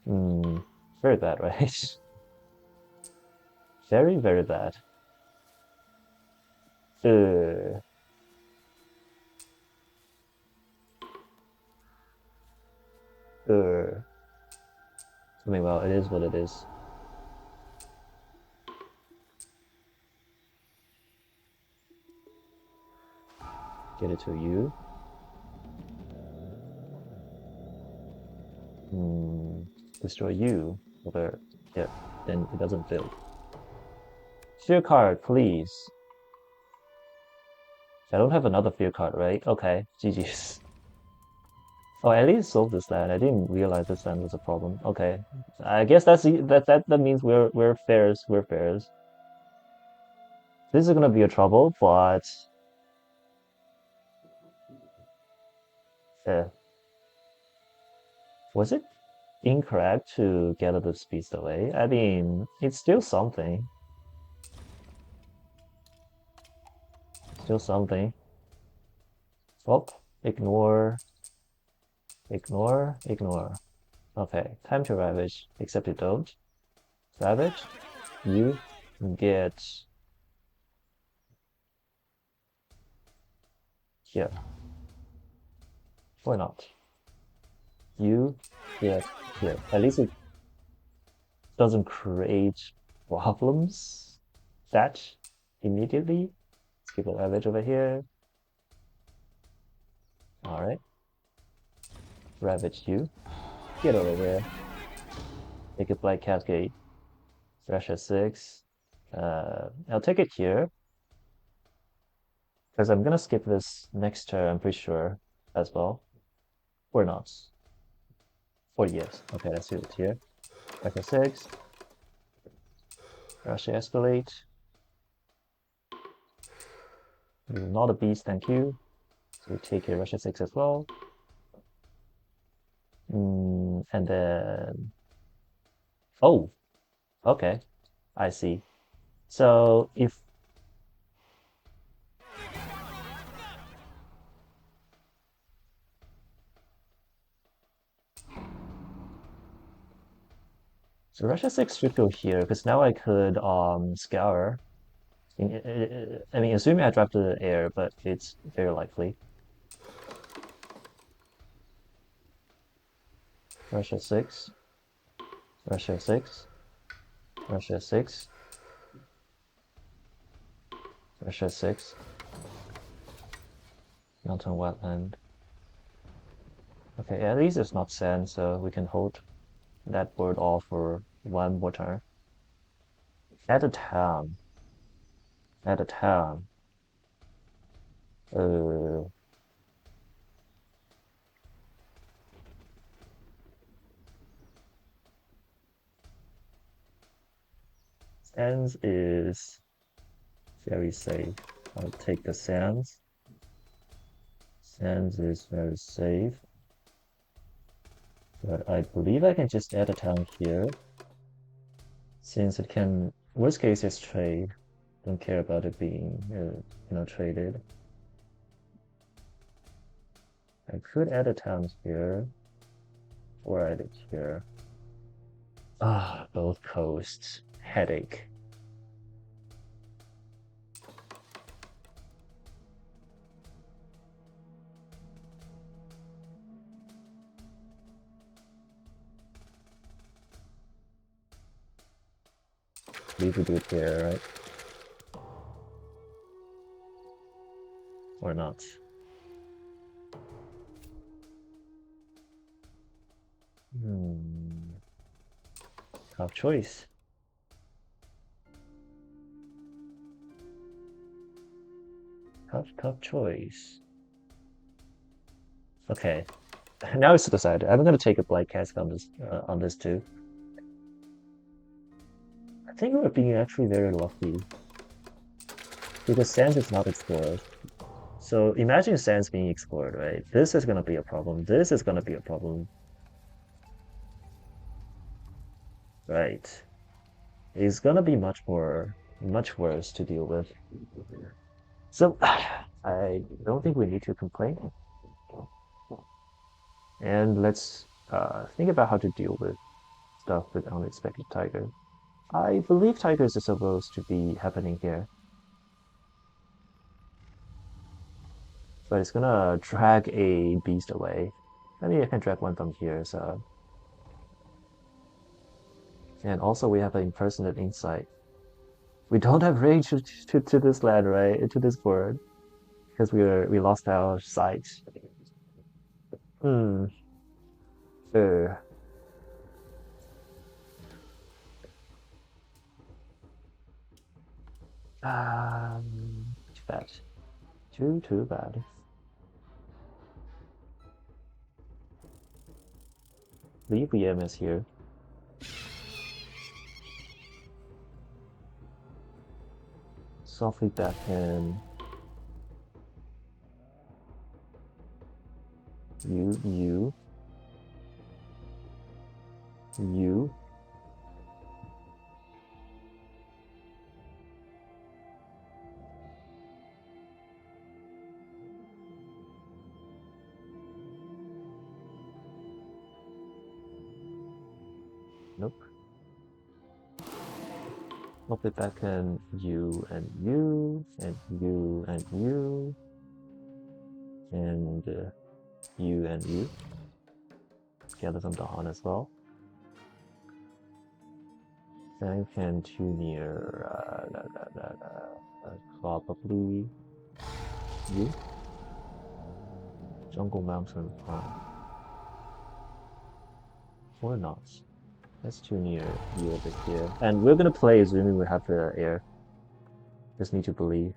Hmm, very bad, right? Very, very bad. Uh, I mean, well, it is what it is. Get it to you. Destroy you. Over. Yeah. Then it doesn't build. Fear card, please. I don't have another fear card, right? Okay. GG's. Oh, at least solve this land. I didn't realize this land was a problem. Okay. I guess that means we're fairs. We're fairs. This is gonna be a trouble, but yeah. Was it incorrect to get the beast away? I mean, it's still something. Still something. Oh, ignore, ignore. Okay, time to ravage. Except you don't. Ravage, you get here. Why not? You get here. At least it doesn't create problems that immediately. Let's keep a ravage over here. Alright. Ravage you. Get over there. Take a Black Cascade. Russia 6. I'll take it here. Because I'm gonna skip this next turn, I'm pretty sure, as well. Or not. Or yes. Okay, let's do it here. Russia 6. Russia escalate. Not a beast, thank you. So we take a Russia 6 as well. And then... Oh! Okay. I see. So if... So Russia 6 should go here, because now I could scour. I mean, assuming I drop the air, but it's very likely. Russia 6. Russia 6. Russia 6. Russia 6. Mountain wetland. Okay, at least it's not sand, so we can hold that board off for one more turn. At a town. At a town. Sands is very safe. I'll take the sands. Sands is very safe. But I believe I can just add a town here. Since it can, worst case is trade. Don't care about it being, traded. I could add a town here. Or add it here. Ah, both coasts. Headache. Leave it with here, right? Or not. Tough choice. Tough choice. Okay. Now it's decided. I'm gonna take a Blight Cask on this too. I think we're being actually very lucky. Because Sands is not explored. So imagine Sands being explored, right? This is gonna be a problem. This is gonna be a problem. Right. It's gonna be much worse to deal with. So, I don't think we need to complain. And let's think about how to deal with stuff with unexpected tiger. I believe tigers is supposed to be happening here. But it's gonna drag a beast away. Maybe I can drag one from here, so... And also we have an impersonate insight. We don't have range to this land, right? To this board. because we lost our sight. Hmm. Uh, too bad. Too bad. Leave EMS here. Softly back in. You. Nope. Softly back in. You and you and you and you and you and you. Gather some Dahan as well. Then can too near. Probably you. Jungle Mountain or not. That's too near you over here. And we're gonna play assuming we have the air. Just need to believe.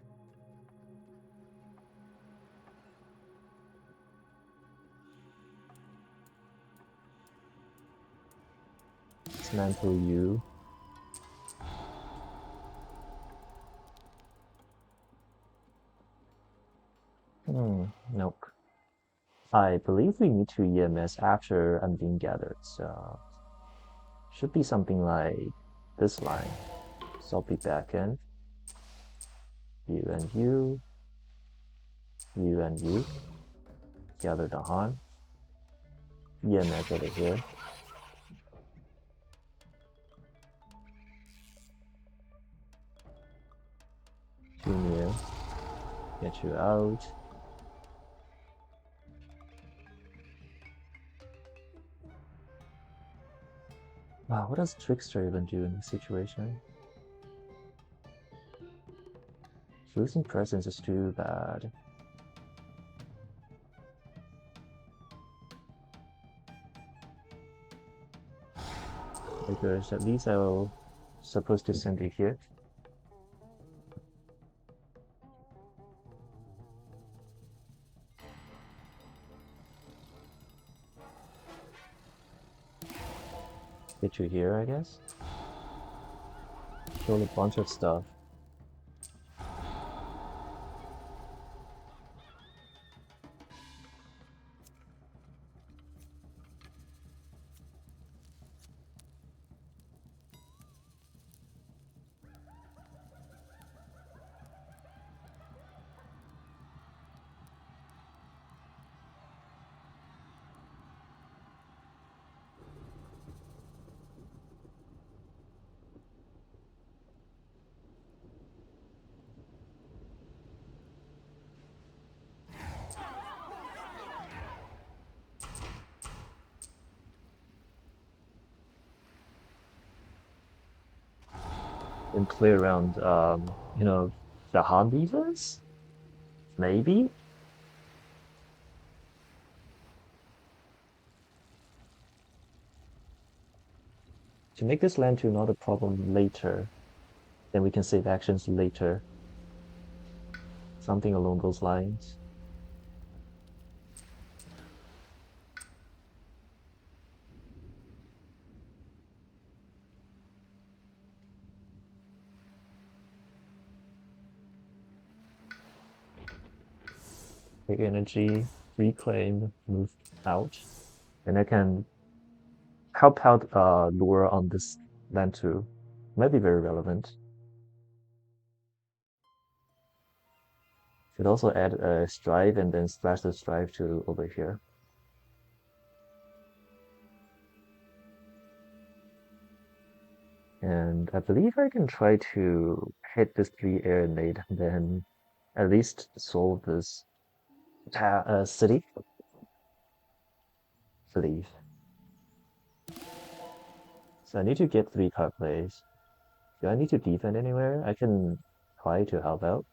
Dismantle you. Nope. I believe we need to EMS after I'm being gathered, so should be something like this line. So I'll be back in. You and you. You and you. Gather the Han. EMS over here. Too near. Get you out. Wow, what does Trickster even do in this situation? Losing presence is too bad. Because at least I'll supposed to send it here. Get you here, I guess. Kill a bunch of stuff. And play around, the Han beavers? Maybe? To make this land 2 not a problem later, then we can save actions later. Something along those lines. Take energy, reclaim, move out. And I can help out lure on this land too. Might be very relevant. Could also add a strive and then splash the strive to over here. And I believe I can try to hit this 3 air nade, then at least solve this city. Believe. So I need to get 3 card plays. Do I need to defend anywhere? I can try to help out.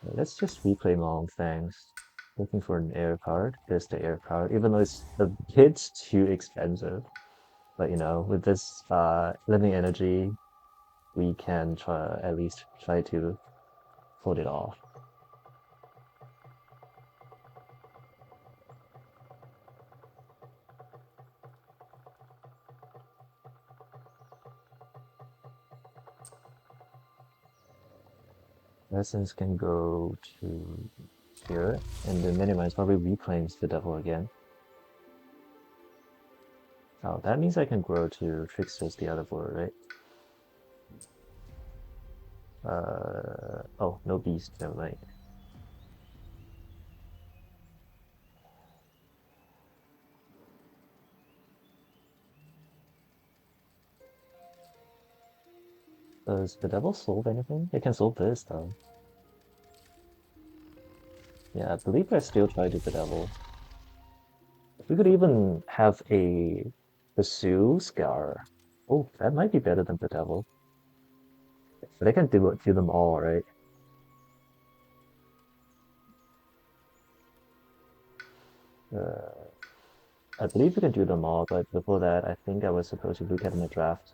Let's just replay Long Fangs. Looking for an air card. There's the air card, even though it's a bit too expensive. But you know, with this living energy, we can try at least try to pull it off. Essence can go to here, and then minimize probably reclaims the devil again. Oh, that means I can grow to Trickster's the other board, right? Oh, no beast, never mind. Does the devil solve anything? It can solve this, though. Yeah, I believe I still try to the devil. We could even have a pursue scar. Oh, that might be better than the devil. But I can do them all, right? Uh, I believe we can do them all, but before that, I think I was supposed to look at in the draft.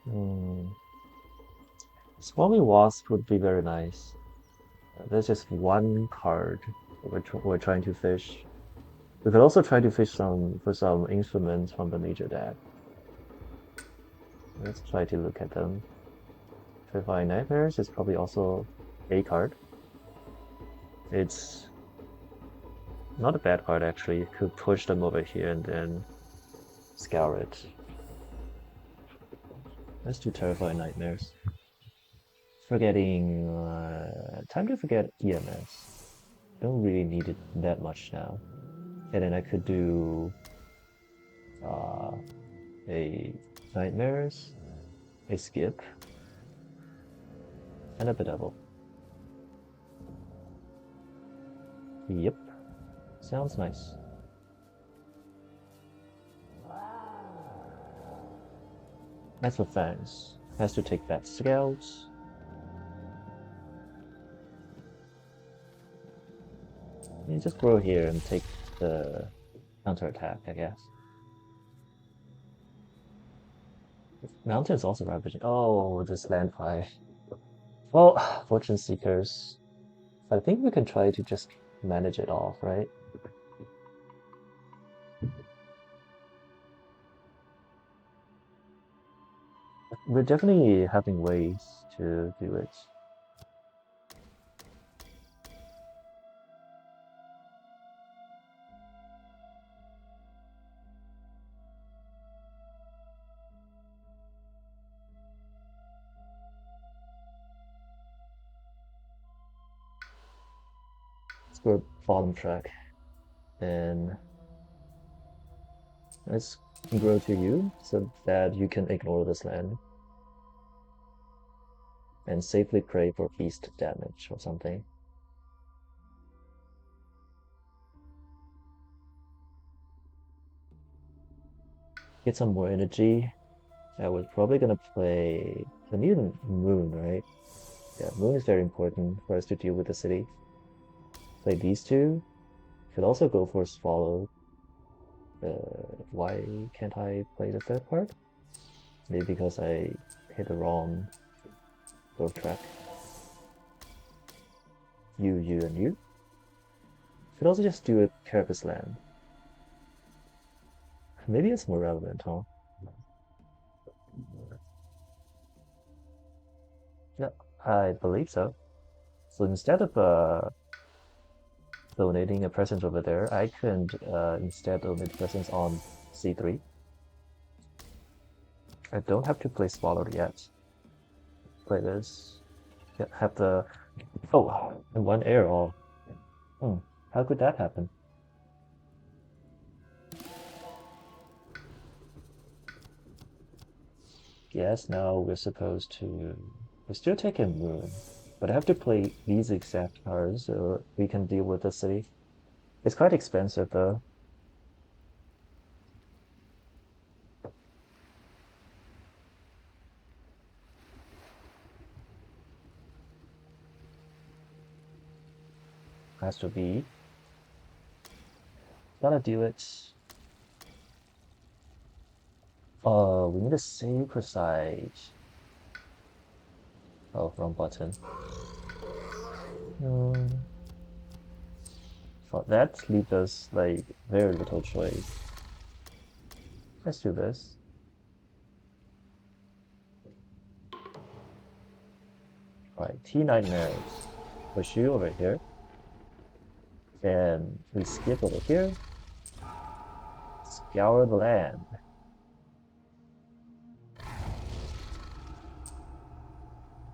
Hmm. Swarmy Wasp would be very nice. There's just one card we're trying to fish. We could also try to fish for some instruments from the major deck. Let's try to look at them. Terrifying Nightmares is probably also a card. It's not a bad card actually. You could push them over here and then scour it. Let's do Terrifying Nightmares. Forgetting... time to forget EMS. Don't really need it that much now. And then I could do uh, a Nightmares, a Skip, and a Bedevil. Yep, sounds nice. That's for fans. Has to take that Scouts. You just grow here and take the counterattack, I guess. Mountain's also ravaging. Oh, this landfly. Well, Fortune Seekers. I think we can try to just manage it off, right? We're definitely having ways to do it. Let's go bottom track. And let's grow to you so that you can ignore this land and safely pray for beast damage or something. Get some more energy. I was probably gonna play. I need a moon, right? Yeah, moon is very important for us to deal with the city. Play these two. Could also go for swallow. Why can't I play the third card? Maybe because I hit the wrong growth track. You, and you. Could also just do a Carapace land. Maybe it's more relevant, huh? Yeah, I believe so. So instead of donating a presence over there, I could instead donate presence on C3. I don't have to play Swallowed yet. Play this. Yeah, have the... Oh, and one air all. Hmm, how could that happen? Yes, now we're supposed to... We're still taking Moon. But I have to play these exact cards so we can deal with the city. It's quite expensive though. Has to be. Gotta do it. We need to save precise. Oh, wrong button. For that leaves us like very little choice. Let's do this. Right, T Nightmares. Push you over here. Then we skip over here. Scour the land.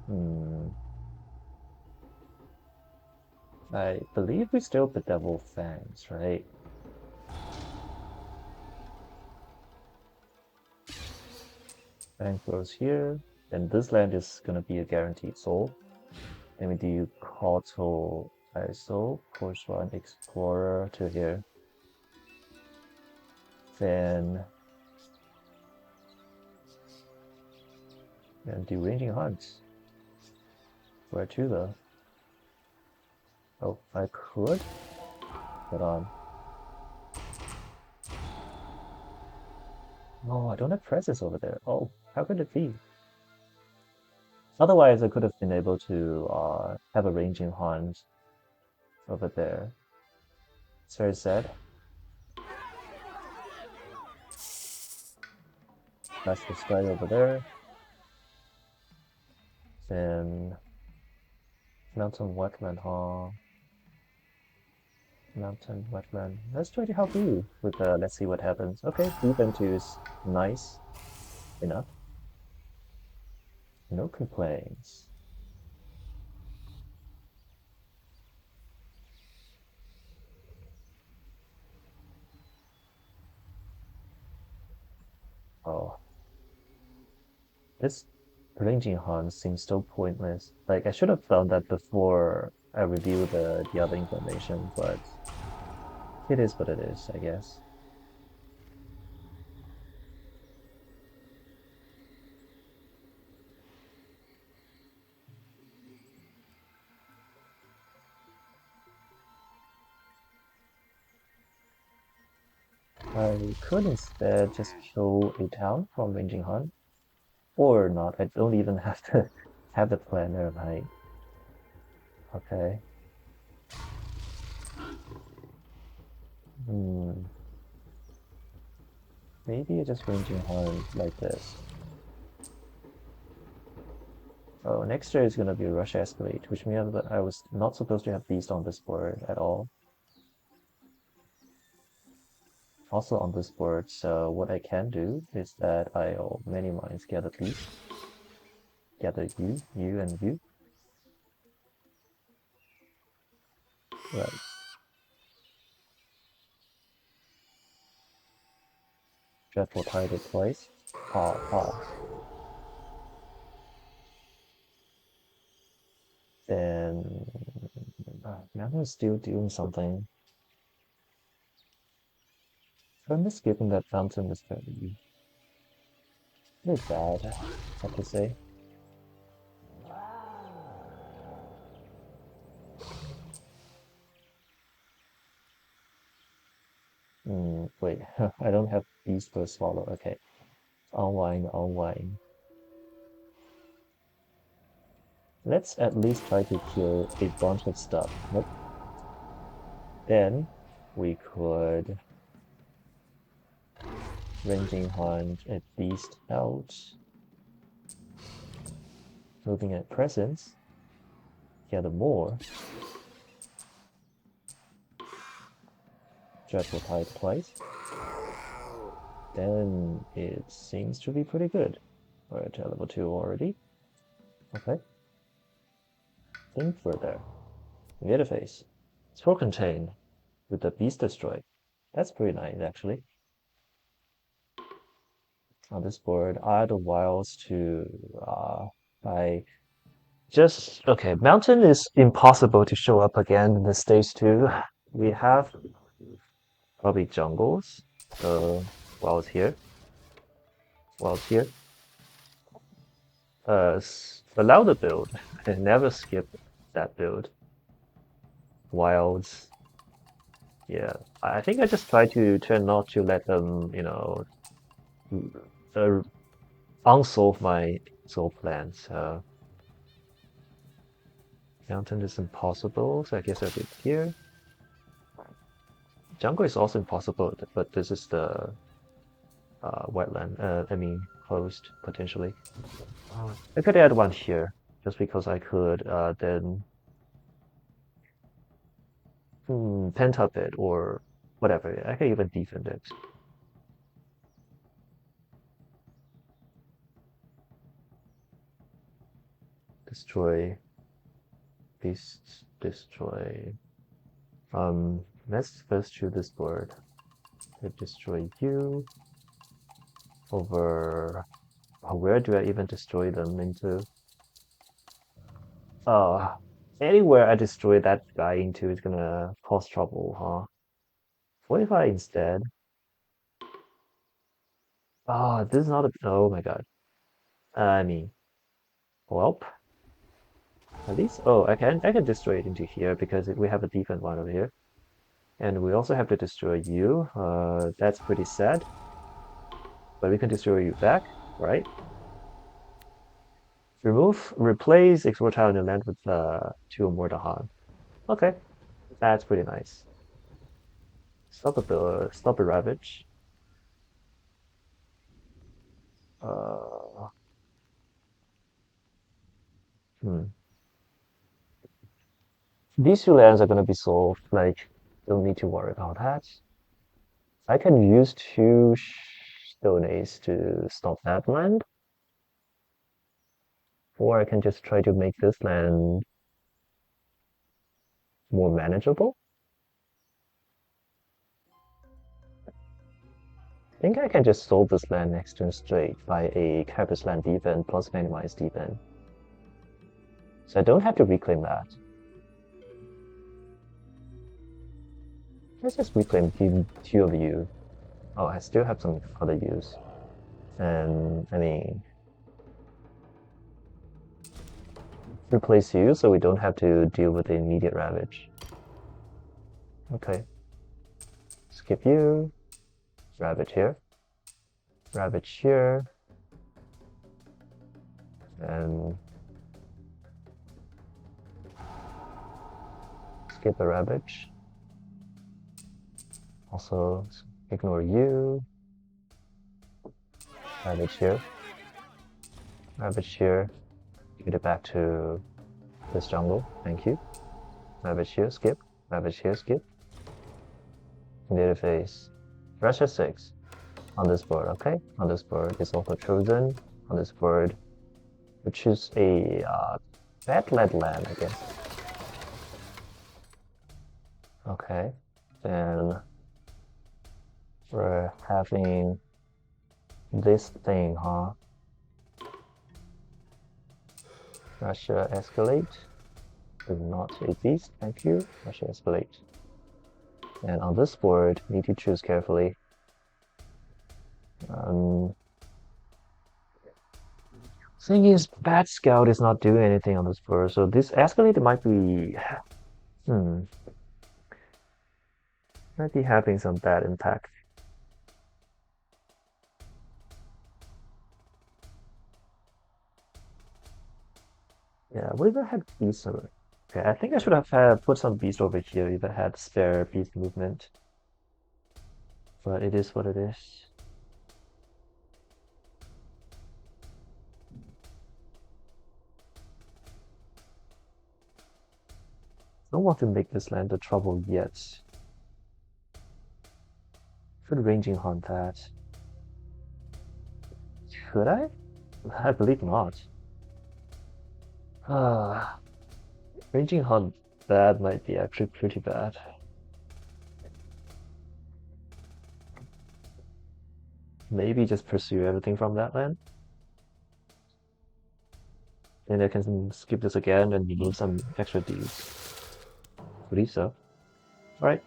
Hmm. I believe we still bedevil fangs, right? Fang goes here. Then this land is gonna be a guaranteed soul. Then we do Kotal ISO, push one explorer to here. Then do ranging hunts. Where to though? Oh, I could? Hold on. No, I don't have presses over there. Oh, how could it be? Otherwise, I could have been able to have a ranging hunt over there. It's very sad. That's the strike over there. Then mountain wetland, huh? Mountain wetland. Let's try to help you with let's see what happens. Okay, defense is nice enough. No complaints. Oh, this ranging hunt seems so pointless. Like I should have found that before I reviewed the other information, but it is what it is, I guess. I could instead just kill a town from ranging hunt, or not. I don't even have to have the planner, right? Okay. Hmm. Maybe I just ranging hunt like this. Oh, next year is gonna be Russia Escalate, which means that I was not supposed to have Beast on this board at all. Also on this board, so what I can do is that I'll many mines gather Beast, gather you, and you. Right. Dreadful Title twice. Ha ha. Then Mountain is still doing something. I'm just skipping that Mountain is very bad, I have to say. Wait, I don't have Beast per Swallow. Okay. Unwind, unwind. Let's at least try to kill a bunch of stuff. Nope. Then we could ranging hunt a beast out. Moving at presence. Gather more. Dreadful Tide twice. Then it seems to be pretty good. We're at level 2 already. Okay. Think further. Get a face. Spell contain with the beast destroy. That's pretty nice actually. On this board, I had the wilds to I just okay. Mountain is impossible to show up again in the stage 2. We have probably jungles. Wilds here. Wilds here. Allow the build. I never skip that build. wilds. Yeah, I think I just try to try not to let them, uh, unsolve my soul plans. Mountain is impossible, so I guess I'll do it here. Jungle is also impossible, but this is the wetland. I mean, closed potentially. I could add one here, just because I could then pentap it or whatever. I can even defend it. Destroy beasts. Destroy. Let's first choose this board. To destroy you over. Where do I even destroy them into? Uh, Anywhere I destroy that guy into is gonna cause trouble, huh? What if I instead? This is not a. Oh my god. I mean, well, at least. Oh, I can destroy it into here because we have a defense one over here, and we also have to destroy you. That's pretty sad, but we can destroy you back, right? Replace export tile in the land with two or more Dahan. Okay, that's pretty nice. Stop the ravage. Uh, hmm. These two lands are gonna be solved. Like, don't need to worry about that. I can use two Stone Ace to stop that land, or I can just try to make this land more manageable. I think I can just solve this land next turn straight by a Caprice land defense plus minimize defense. So I don't have to reclaim that. Let's just reclaim two of you. Oh, I still have some other use. And, I mean, replace you so we don't have to deal with the immediate ravage. Okay. Skip you. Ravage here. Ravage here. And skip the ravage. Also ignore you. Ravage here. Ravage here. Get it back to this jungle. Thank you. Ravage here, skip. Ravage here, skip. Native phase. Prussia 6 on this board, okay? On this board is also chosen. On this board, we choose a bad lead land, I guess. Okay. Then we're having this thing, huh? Russia escalate. Do not a beast, thank you. Russia escalate. And on this board, need to choose carefully. Thing is, Bat Scout is not doing anything on this board, so this escalate might be, might be having some bad impact. Yeah, what if I had beast over? Okay, I think I should have put some beast over here if I had spare beast movement. But it is what it is. I don't want to make this land a trouble yet. Should ranging hunt that? Should I? I believe not. Ranging hunt that might be actually pretty bad. Maybe just pursue everything from that land. And I can skip this again and remove some extra Ds. Believe so. Alright,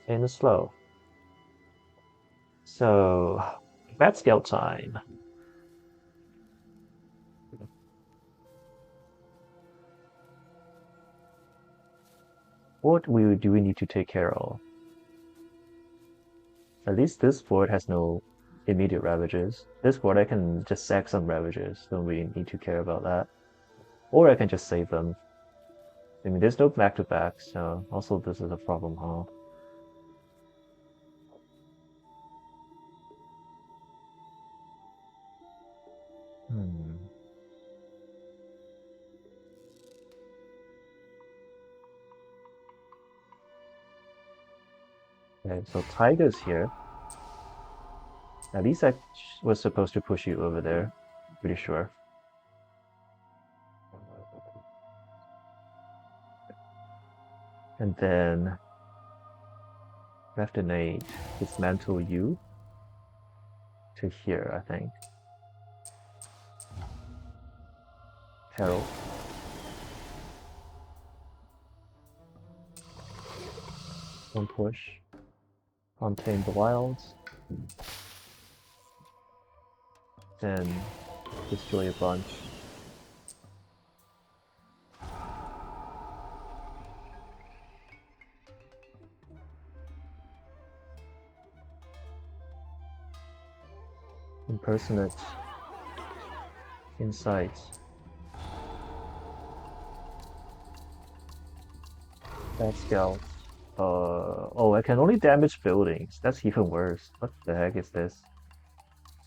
and it's slow. So, bad scale time. do we need to take care of? At least this fort has no immediate ravages. This fort I can just sack some ravages, don't really need to care about that. Or I can just save them. I mean, there's no back-to-back, so also this is a problem, huh? Hmm. Okay, so Tiger's here. At least I was supposed to push you over there. Pretty sure. And then Refinate, dismantle you to here, I think. Herald. One push. Untamed the Wilds. Then destroy a bunch. Impersonate. Insight. Bad Scout. Oh, I can only damage buildings. That's even worse. What the heck is this?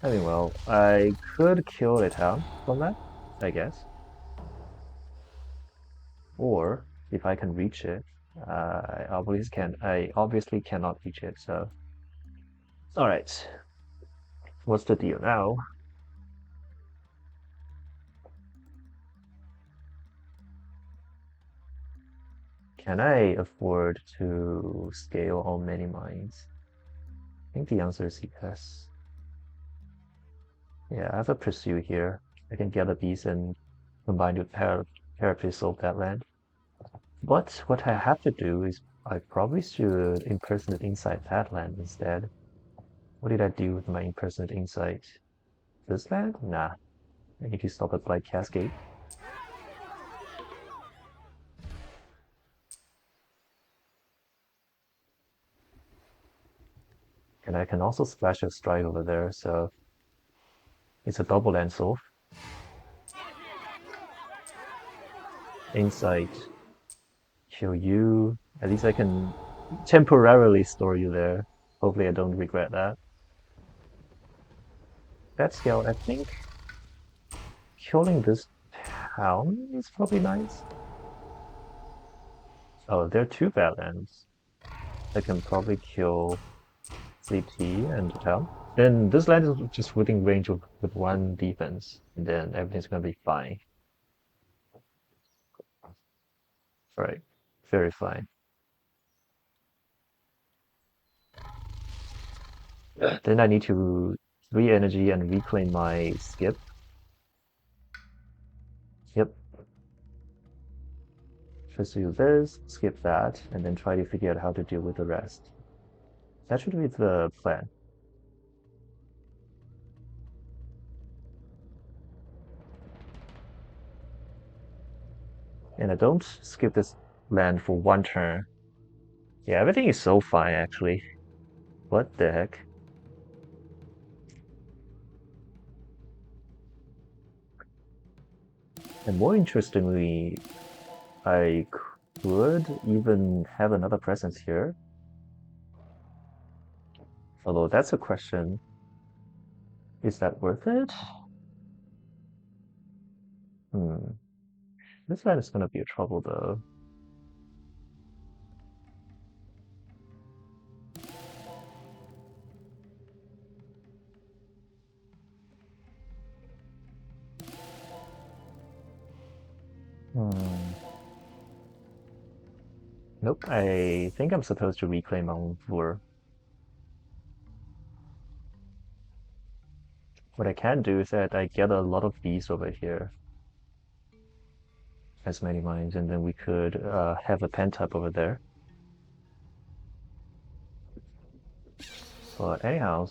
I mean, well, I could kill a town from that, I guess. Or, if I can reach it, I obviously cannot reach it, so. Alright, what's the deal now? Can I afford to scale on many mines? I think the answer is yes. Yeah, I have a Pursue here. I can get a beast and combine with Carapace of that land. But what I have to do is I probably should impersonate inside that land instead. What did I do with my impersonate insight? This land? Nah. I need to stop at Blight Cascade. And I can also splash a strike over there, so it's a double land solve. Insight. Kill you. At least I can temporarily store you there. Hopefully I don't regret that. That scale, I think killing this town is probably nice. Oh, there are two Badlands. I can probably kill Sleep Tea and the town. Then this land is just within range with one defense, and then everything's gonna be fine. Right. Very fine. Then I need to re-energy and reclaim my skip. Yep. Just do this, skip that, and then try to figure out how to deal with the rest. That should be the plan. And I don't skip this land for one turn. Yeah, everything is so fine actually. What the heck? And more interestingly, I could even have another presence here. Although that's a question. Is that worth it? Hmm. This land is gonna be a trouble though. Hmm. Nope, I think I'm supposed to reclaim my own floor. What I can do is that I get a lot of these over here. As many mines, and then we could have a pen type over there. But anyhow,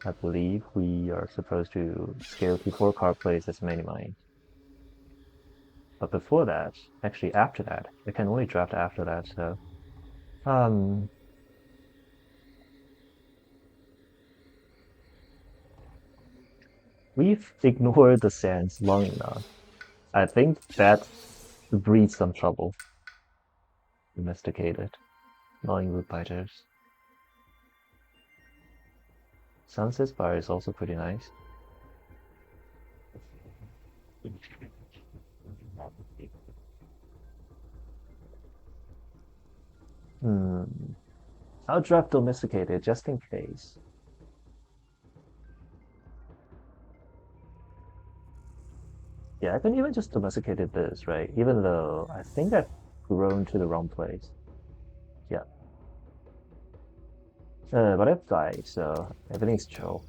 I believe we are supposed to scale to 4 card plays as many mines. But before that, actually after that, I can only draft after that, so um we've ignored the sands long enough. I think that breeds some trouble. Domesticated, gnawing root biters. Sunset Spire is also pretty nice. Hmm. I'll draft domesticated just in case. Yeah, I can even just domesticated this, right? Even though I think I've grown to the wrong place. Yeah. But I've died, so everything's chill.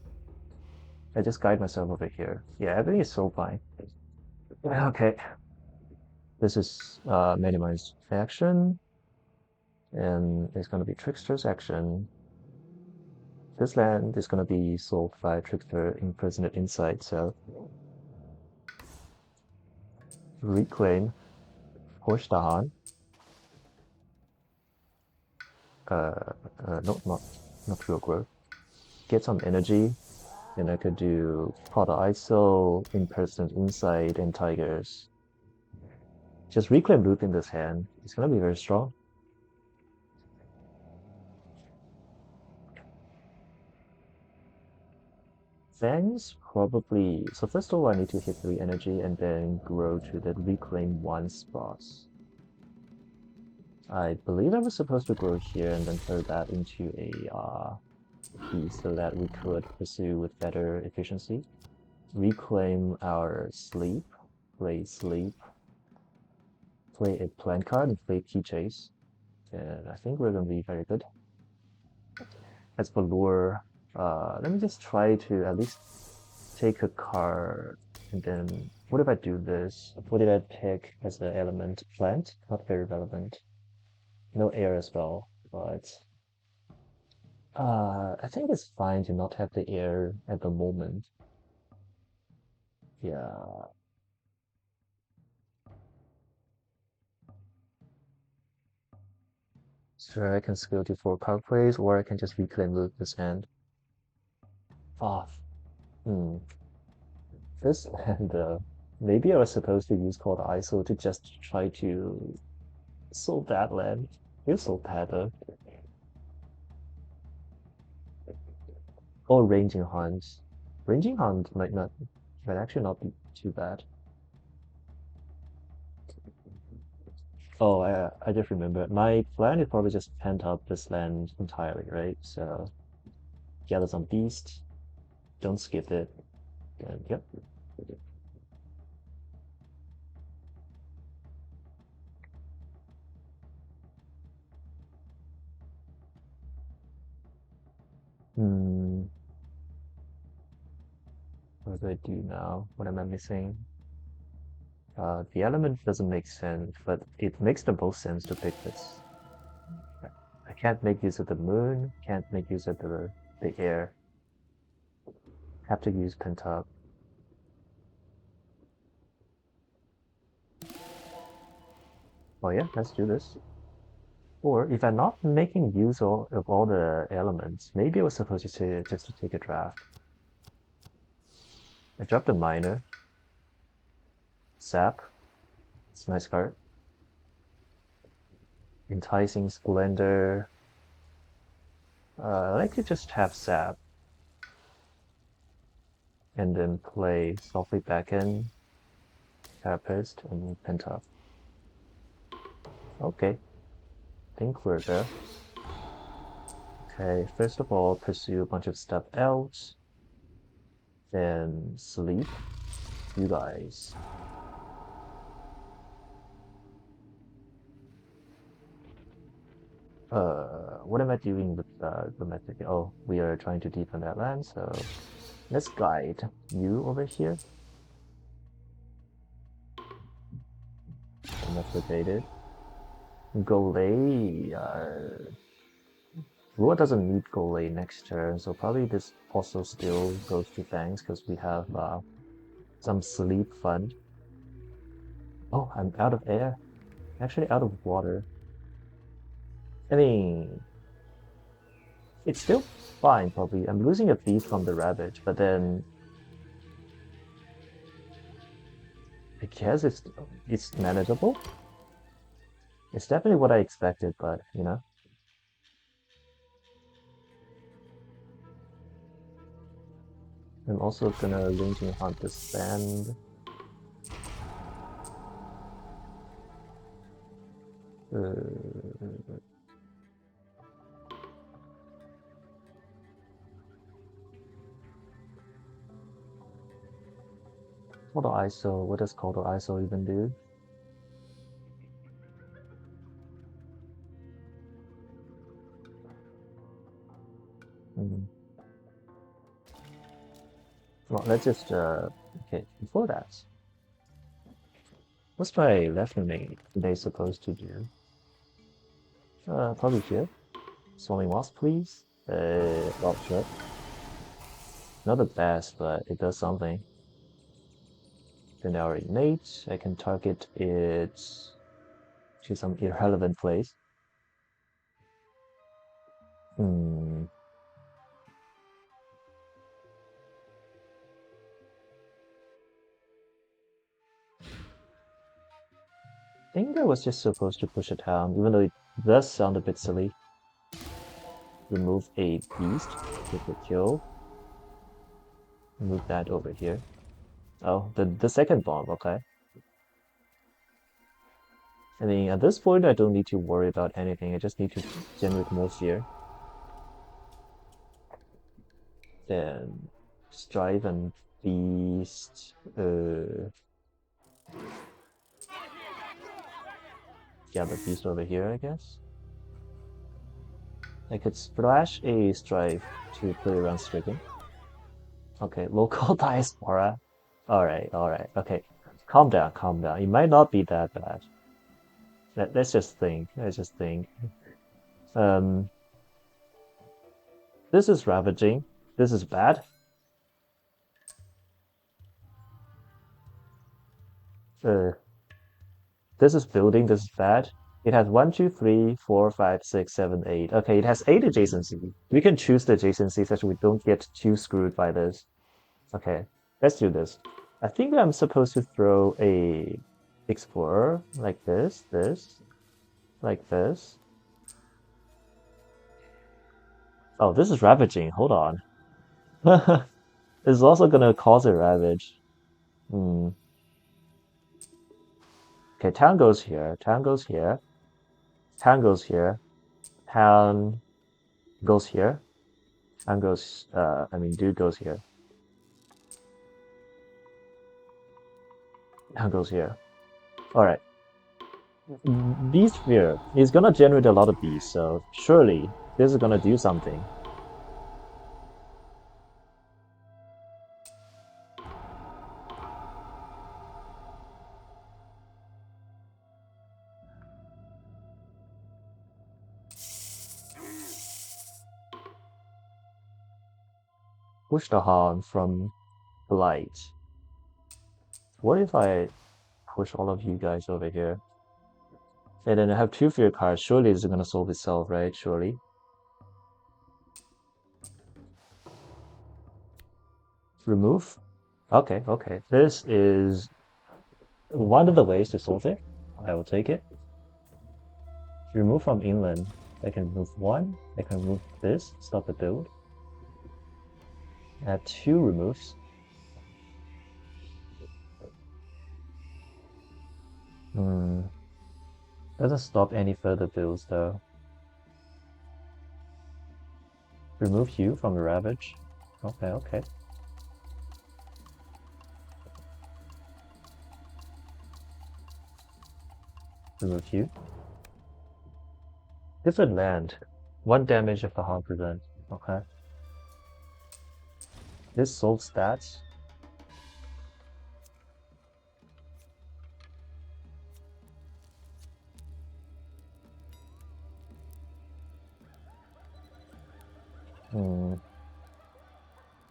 I just guide myself over here. Yeah, everything is so fine. Okay. This is minimized action, and it's gonna be Trickster's action. This land is gonna be sold by Trickster Imprisoned Inside, so reclaim, push down. No, not real growth. Get some energy, and I could do Potter ISO, Imprisoned Inside, and Tigers. Just reclaim loot in this hand. It's gonna be very strong. Fangs probably. So first of all, I need to hit 3 energy and then grow to the reclaim 1 spots. I believe I was supposed to grow here and then turn that into a piece so that we could pursue with better efficiency. Reclaim our sleep, play sleep, play a plan card, and play key chase. And I think we're gonna be very good. As for lure, let me just try to at least take a card and then what if I do this? What did I pick as the element? Plant? Not very relevant. No air as well, but I think it's fine to not have the air at the moment. Yeah. So I can skill to 4 card plays or I can just reclaim loot this hand. Off. Hmm. This and maybe I was supposed to use called ISO to just try to solve that land. You sold that though. Or ranging hunt. Ranging hunt might actually not be too bad. Oh, I just remembered. My plan is probably just pent up this land entirely, right? So gather some beast, don't skip it, and yep. Hmm, what do I do now? What am I missing? The element doesn't make sense, but it makes the most sense to pick this. I can't make use of the moon, can't make use of the air. Have to use pent up. Oh yeah, let's do this. Or if I'm not making use of all the elements, maybe I was supposed to say just to take a draft. I dropped a minor. Sap. It's a nice card. Enticing Splendor. I like to just have Sap. And then play Softly Back in, Therapist, and Pent-Up. Okay. Think we're there. Okay, first of all, pursue a bunch of stuff else. Then sleep. You guys. What am I doing with the method? Oh, we are trying to deepen that land, so let's guide you over here. Domesticated. Golay, Lua doesn't need Golay next turn, so probably this also still goes to Fangs because we have some sleep fund. Oh, I'm out of air. Actually, out of water. I mean, it's still fine, probably. I'm losing a beast from the Ravage, but then I guess it's manageable. It's definitely what I expected, but you know. I'm also gonna Raging Hunt this band. Uh, Kodo ISO, what does Kodo ISO even do? Hmm. Well, let's just, okay, before that, what's my left wing they supposed to do? Probably here. Swarming Wasp, please. Well, sure. Not the best, but it does something. Then I already made. I can target it to some irrelevant place. Hmm. I think I was just supposed to push it down, even though it does sound a bit silly. Remove a beast, take a kill. Move that over here. Oh, the second bomb, okay. I mean, at this point, I don't need to worry about anything. I just need to generate more fear. Then Strive and Beast. Yeah, the Beast over here, I guess. I could splash a Strive to play around Stricken. Okay, local diaspora. Alright, okay. Calm down, calm down. It might not be that bad. Let's just think. Let's just think. Um, this is ravaging. This is bad. Uh, this is building. This is bad. It has 1, 2, 3, 4, 5, 6, 7, 8. Okay, it has 8 adjacency. We can choose the adjacency so we don't get too screwed by this. Okay, let's do this. I think I'm supposed to throw a explorer like this, like this. Oh, this is ravaging. Hold on. It's also gonna cause a ravage. Hmm. Okay, town goes here. Town goes here. Town goes here. Town goes here. Town goes. I mean, dude goes here. Town goes here. All right. Beast Sphere is gonna generate a lot of beasts, so surely this is gonna do something. Push the harm from Blight. What if I push all of you guys over here? And then I have 2 fear cards. Surely this is gonna solve itself, right? Surely. Remove? Okay, okay. This is one of the ways to solve it. I will take it. Remove from inland. I can remove 1. I can remove this. Stop the build. Add 2 removes. Hmm. Doesn't stop any further builds though. Remove you from the Ravage. Okay, okay. Remove you. Different land. 1 damage if the harm presents. Okay. This solves that. Hmm.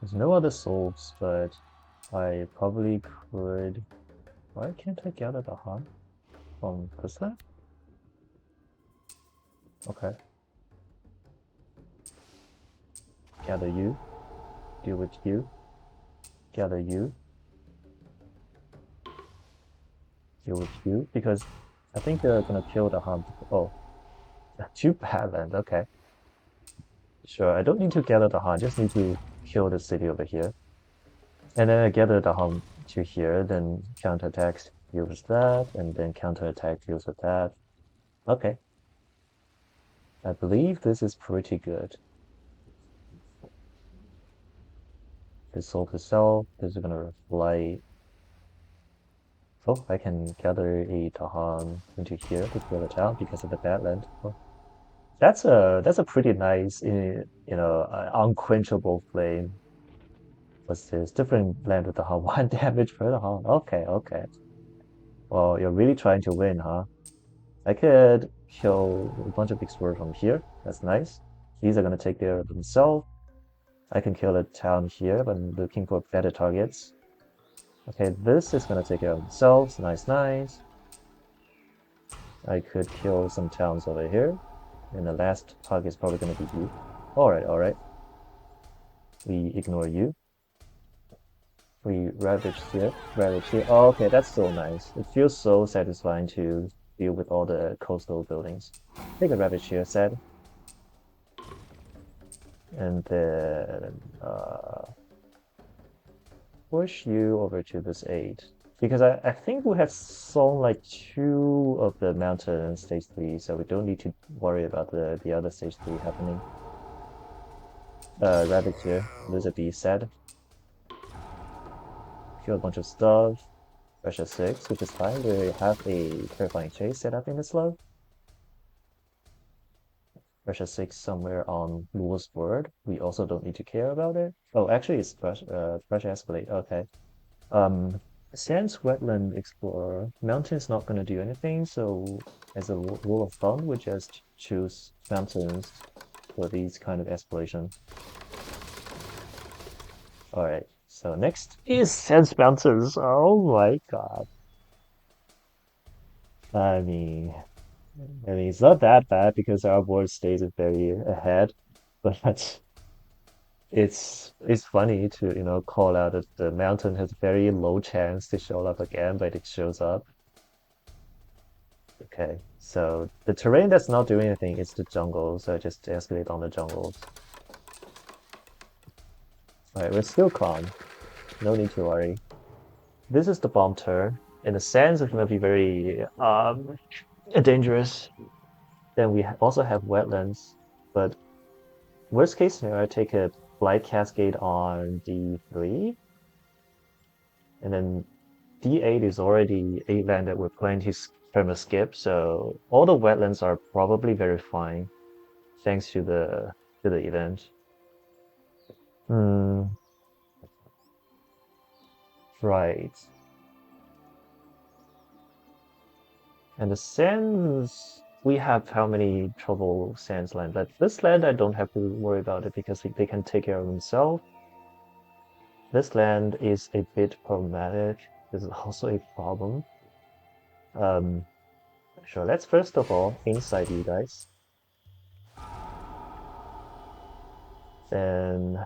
There's no other solves, but I probably could Why can't I gather the Han from Prussia? Okay. Gather you. Deal with you. Gather you. Deal with you. Because I think they're gonna kill the Han. Oh, two Badland. Okay. Sure. I don't need to gather the Han. Just need to kill the city over here. And then I gather the Han to here. Then counterattack deals with that. And then counterattack deals with that. Okay. I believe this is pretty good. This solve itself. This is gonna fly. Oh, I can gather a Tahan into here to kill the town because of the Badland. Oh, that's a pretty nice, unquenchable flame. What's this? Different land with Tahan, one damage per Tahan. Okay, okay. Well, you're really trying to win, huh? I could kill a bunch of explorers from here. That's nice. These are gonna take care of themselves. I can kill a town here, but I'm looking for better targets. Okay, this is gonna take care of themselves. Nice, nice. I could kill some towns over here. And the last target is probably gonna be you. Alright, alright. We ignore you. We ravage here, ravage here. Oh, okay, that's so nice. It feels so satisfying to deal with all the coastal buildings. Take a ravage here, said. And then push you over to this 8. Because I think we have sown like 2 of the mountain in stage 3, so we don't need to worry about the other stage 3 happening. Ravage here, Lizard Bee said. Kill a bunch of stuff. Pressure 6, which is fine. We have a Terrifying Chase set up in this slow. Pressure 6 somewhere on Luo's board. We also don't need to care about it. Oh, actually it's Pressure Escalate. Okay. Sans Wetland Explorer. Mountain's not gonna do anything, so as a rule of thumb, we just choose mountains for these kind of exploration. Alright, so next is Sans Mountains. Oh my god. I mean, it's not that bad because our board stays very ahead, but it's funny to call out that the mountain has very low chance to show up again, but it shows up. Okay, so the terrain that's not doing anything is the jungle, so just escalate on the jungles. Alright, we're still calm. No need to worry. This is the bomb turn, and the sands are gonna be very dangerous. Then we also have wetlands, but worst case scenario, I take a Blight Cascade on D3, and then D8 is already a land that we're planning to perma skip, so all the wetlands are probably very fine, thanks to the event. Hmm, right. And the sands, we have how many trouble sands land? But this land, I don't have to worry about it because they can take care of themselves. This land is a bit problematic. This is also a problem. Um, sure, let's first of all inside you guys. Then,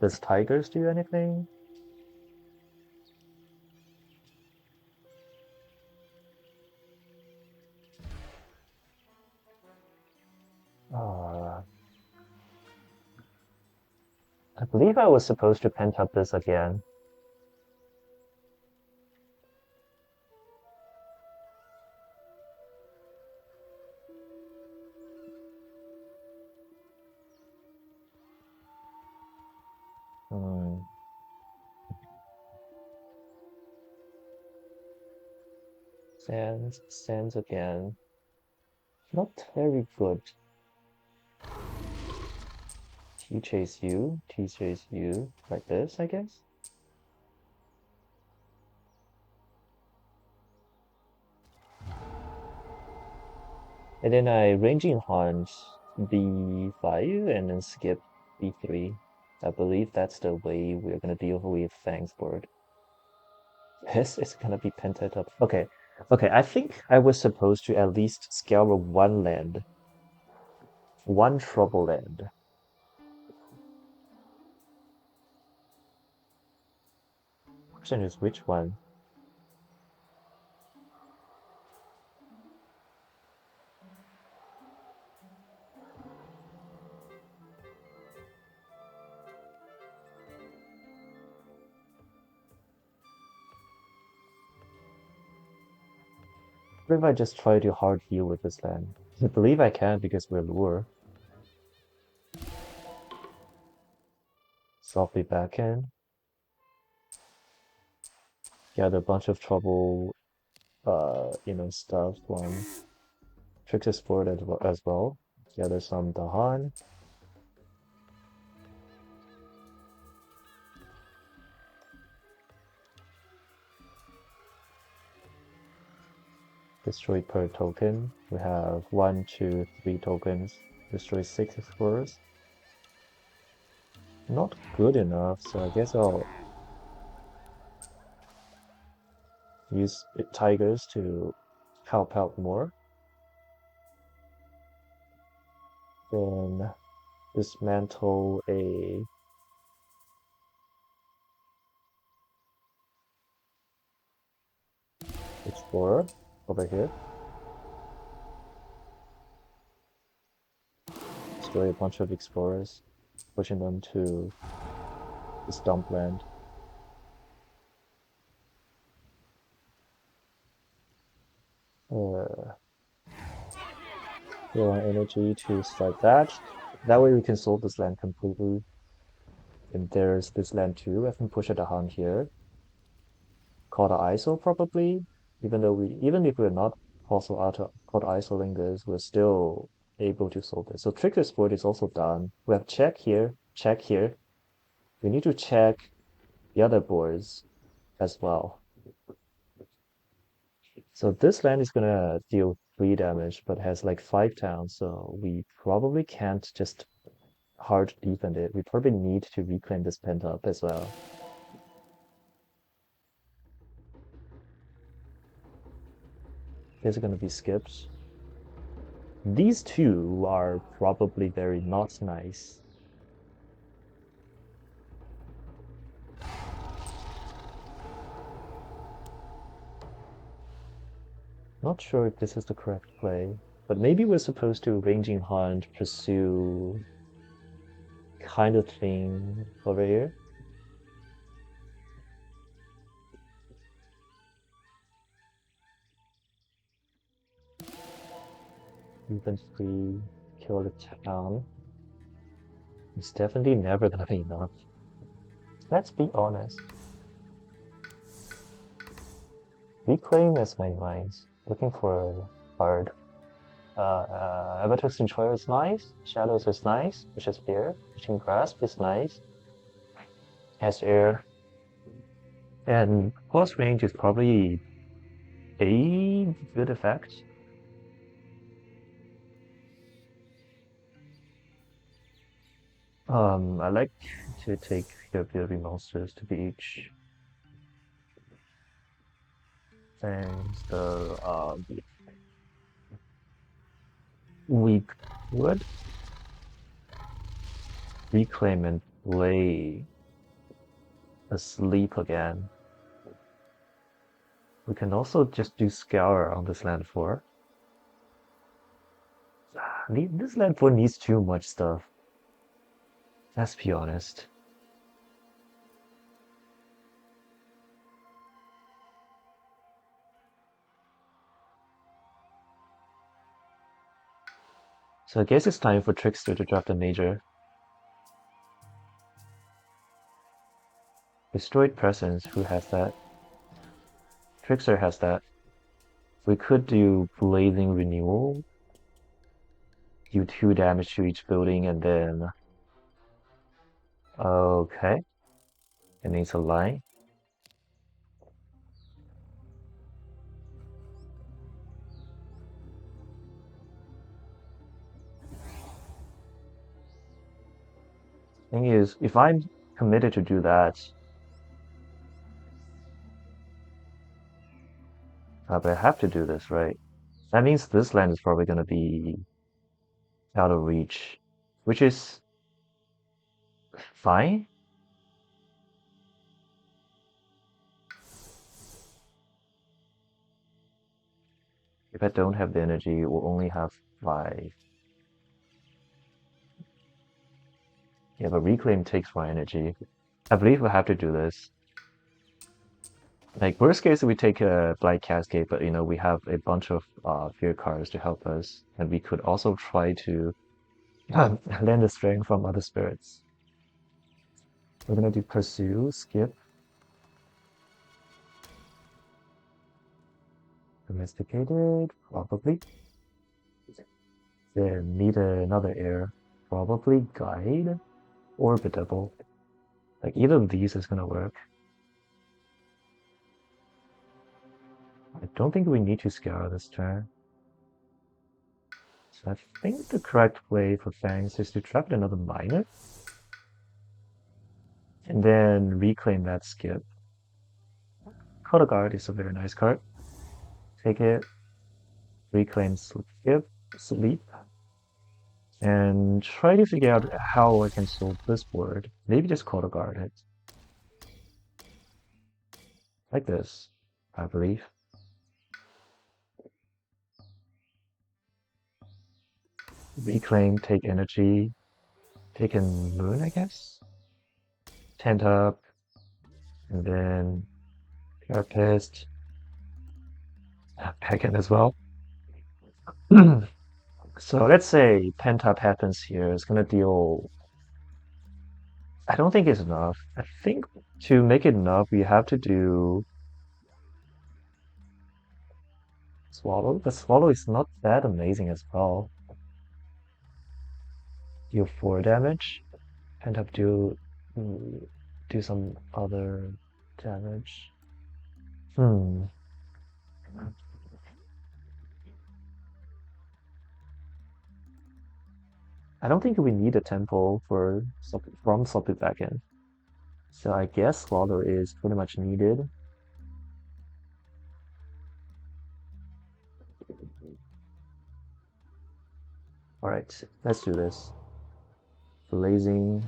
does tigers do anything? Uh, I believe I was supposed to pent up this again. Hmm. Sands again. Not very good. T chase you, T chase you, like this, I guess. And then I ranging hunt B5 and then skip B3. I believe that's the way we're gonna deal with Fang's board. This is gonna be pented up. Okay. Okay, I think I was supposed to at least scour one land. One trouble land. Question is which one? What if I just try to hard heal with this land? I believe I can because we're lure. Softly back in. Gather a bunch of trouble, stuff. One. Tricks is forward as well. Gather some Dahan. Destroy per token. We have 1, 2, 3 tokens. Destroy 6 explorers. Not good enough, so I guess I'll use tigers to help out more. Then dismantle a explorer over here. Destroy a bunch of explorers, pushing them to this dump land. Uh, Rely on energy to strike that. That way we can solve this land completely. And there's this land too. I can push it around here. Call the ISO probably. Even if we're not also auto called isoling this, we're still able to solve this. So trigger sport is also done. We have check here, check here. We need to check the other boards as well. So this land is gonna deal 3 damage, but has like 5 towns, so we probably can't just hard defend it. We probably need to reclaim this pent up as well. These are gonna be skips. These two are probably very not nice. Not sure if this is the correct play, but maybe we're supposed to ranging hunt, pursue kind of thing over here. Infantry, kill the town. It's definitely never gonna be enough. Let's be honest. Reclaim as many mines. Looking for hard. Abatus Destroyer is nice. Shadows is nice, which is Spear. Pushing Grasp is nice. Has air. And close range is probably a good effect. I like to take your building monsters to beach. And we could reclaim and play asleep again. We can also just do Scour on this land 4. This land 4 needs too much stuff. Let's be honest. So I guess it's time for Trickster to draft a major. Destroyed Presence, who has that? Trickster has that. We could do Blazing Renewal. Do 2 damage to each building and then... Okay. It needs a line. Thing is, if I'm committed to do that, But I have to do this, right? That means this land is probably going to be out of reach, which is fine. If I don't have the energy, we'll only have 5. Yeah, but reclaim takes more energy. I believe we'll have to do this. Like, worst case, we take a Blight Cascade, but, we have a bunch of fear cards to help us. And we could also try to land the strength from other spirits. We're gonna do Pursue, Skip, Domesticated, probably. Then need another air, probably Guide, Orbitable. Like, either of these is gonna work. I don't think we need to Scour this turn. So I think the correct play for Fangs is to trap another Miner. And then reclaim that Skip. Color Guard is a very nice card. Take it, reclaim Skip, Sleep, and try to figure out how I can solve this board. Maybe just Color Guard it. Like this, I believe. Reclaim, take energy, take a Moon, I guess? Tent up, and then Therapist, back in as well. So let's say Pentap happens here. It's gonna deal. I don't think it's enough. I think to make it enough, we have to do Swallow. But Swallow is not that amazing as well. Deal 4 damage. Pentap do some other damage. I don't think we need a tempo from Soppy back in. So I guess Swallow is pretty much needed. Alright, let's do this. Blazing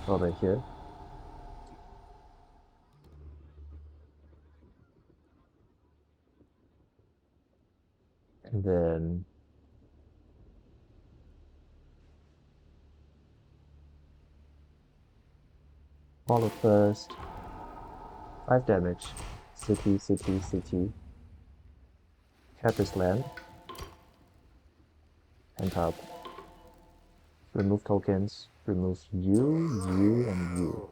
over here. And then Follow first. 5 damage. City, city, city. Captures land. And top. Remove tokens. Remove you, and you.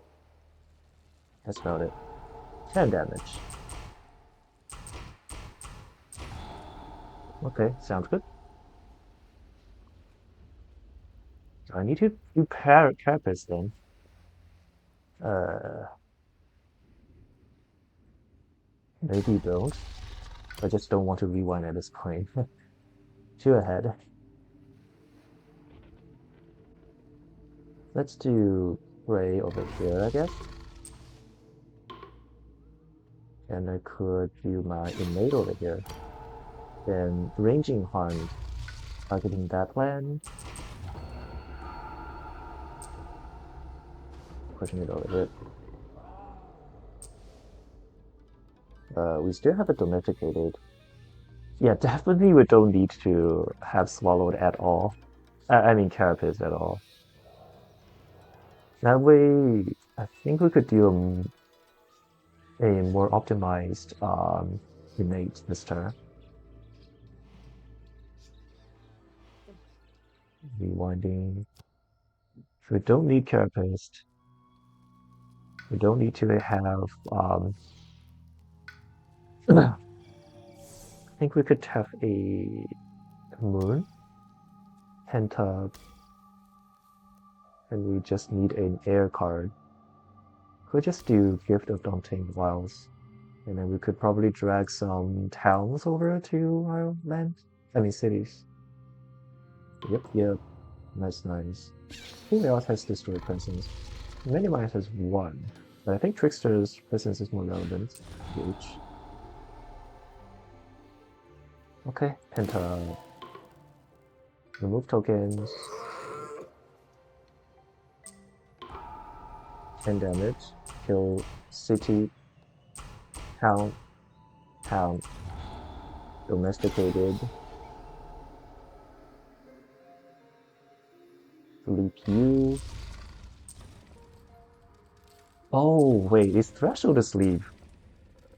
That's about it. 10 damage. Okay, sounds good. I need to do Carapace then. Maybe you don't. I just don't want to rewind at this point. 2 ahead. Let's do Prey over here, I guess. And I could do my Innate over here. Then Ranging Hunt, targeting that land. Pushing it over here. We still have it domesticated. Yeah, definitely we don't need to have Swallowed at all. I mean Carapace at all. That way, I think we could do a more optimized Innate this turn. Rewinding. We don't need Carapace. We don't need to have I think we could have a Moon, Penta, and we just need an air card. Could just do Gift of Daunting Wilds, and then we could probably drag some towns over to our land. I mean cities. Yep. Nice. Who else has Destroy Presence? Minimize has 1, but I think Trickster's Presence is more relevant. Huge. Okay, Penta. Remove tokens. 10 damage. Kill city, town, town. Domesticated. Sleep you. Oh, wait, is Threshold asleep?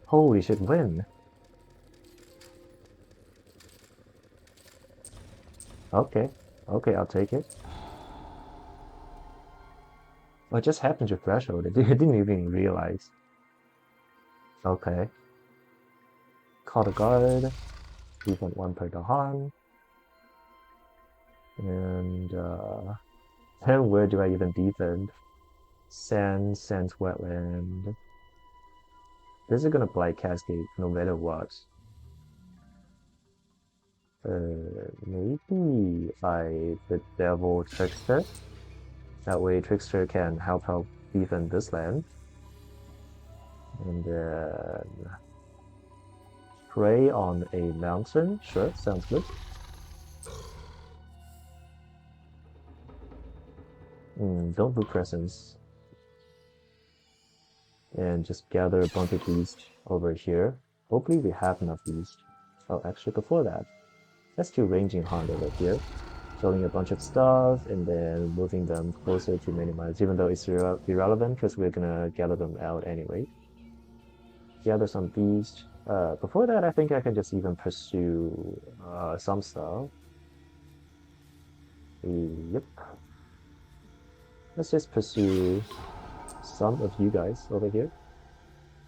Holy shit, when? Okay, okay, I'll take it. What just happened to Threshold? I didn't even realize. Okay. Call the guard. Defend 1 per Dahan. And, then where do I even defend? Sands, wetland. This is gonna Blight Cascade no matter what. Maybe the Devil Trickster. That way Trickster can help defend this land. And then prey on a mountain. Sure, sounds good. Don't do presence. And just gather a bunch of beasts over here. Hopefully we have enough beasts. Oh, actually before that, let's do ranging hunt over here. Killing a bunch of stuff and then moving them closer to minimize, even though it's irrelevant because we're gonna gather them out anyway. Gather some beasts. Before that, I think I can just even pursue some stuff. Yep. Let's just pursue some of you guys over here.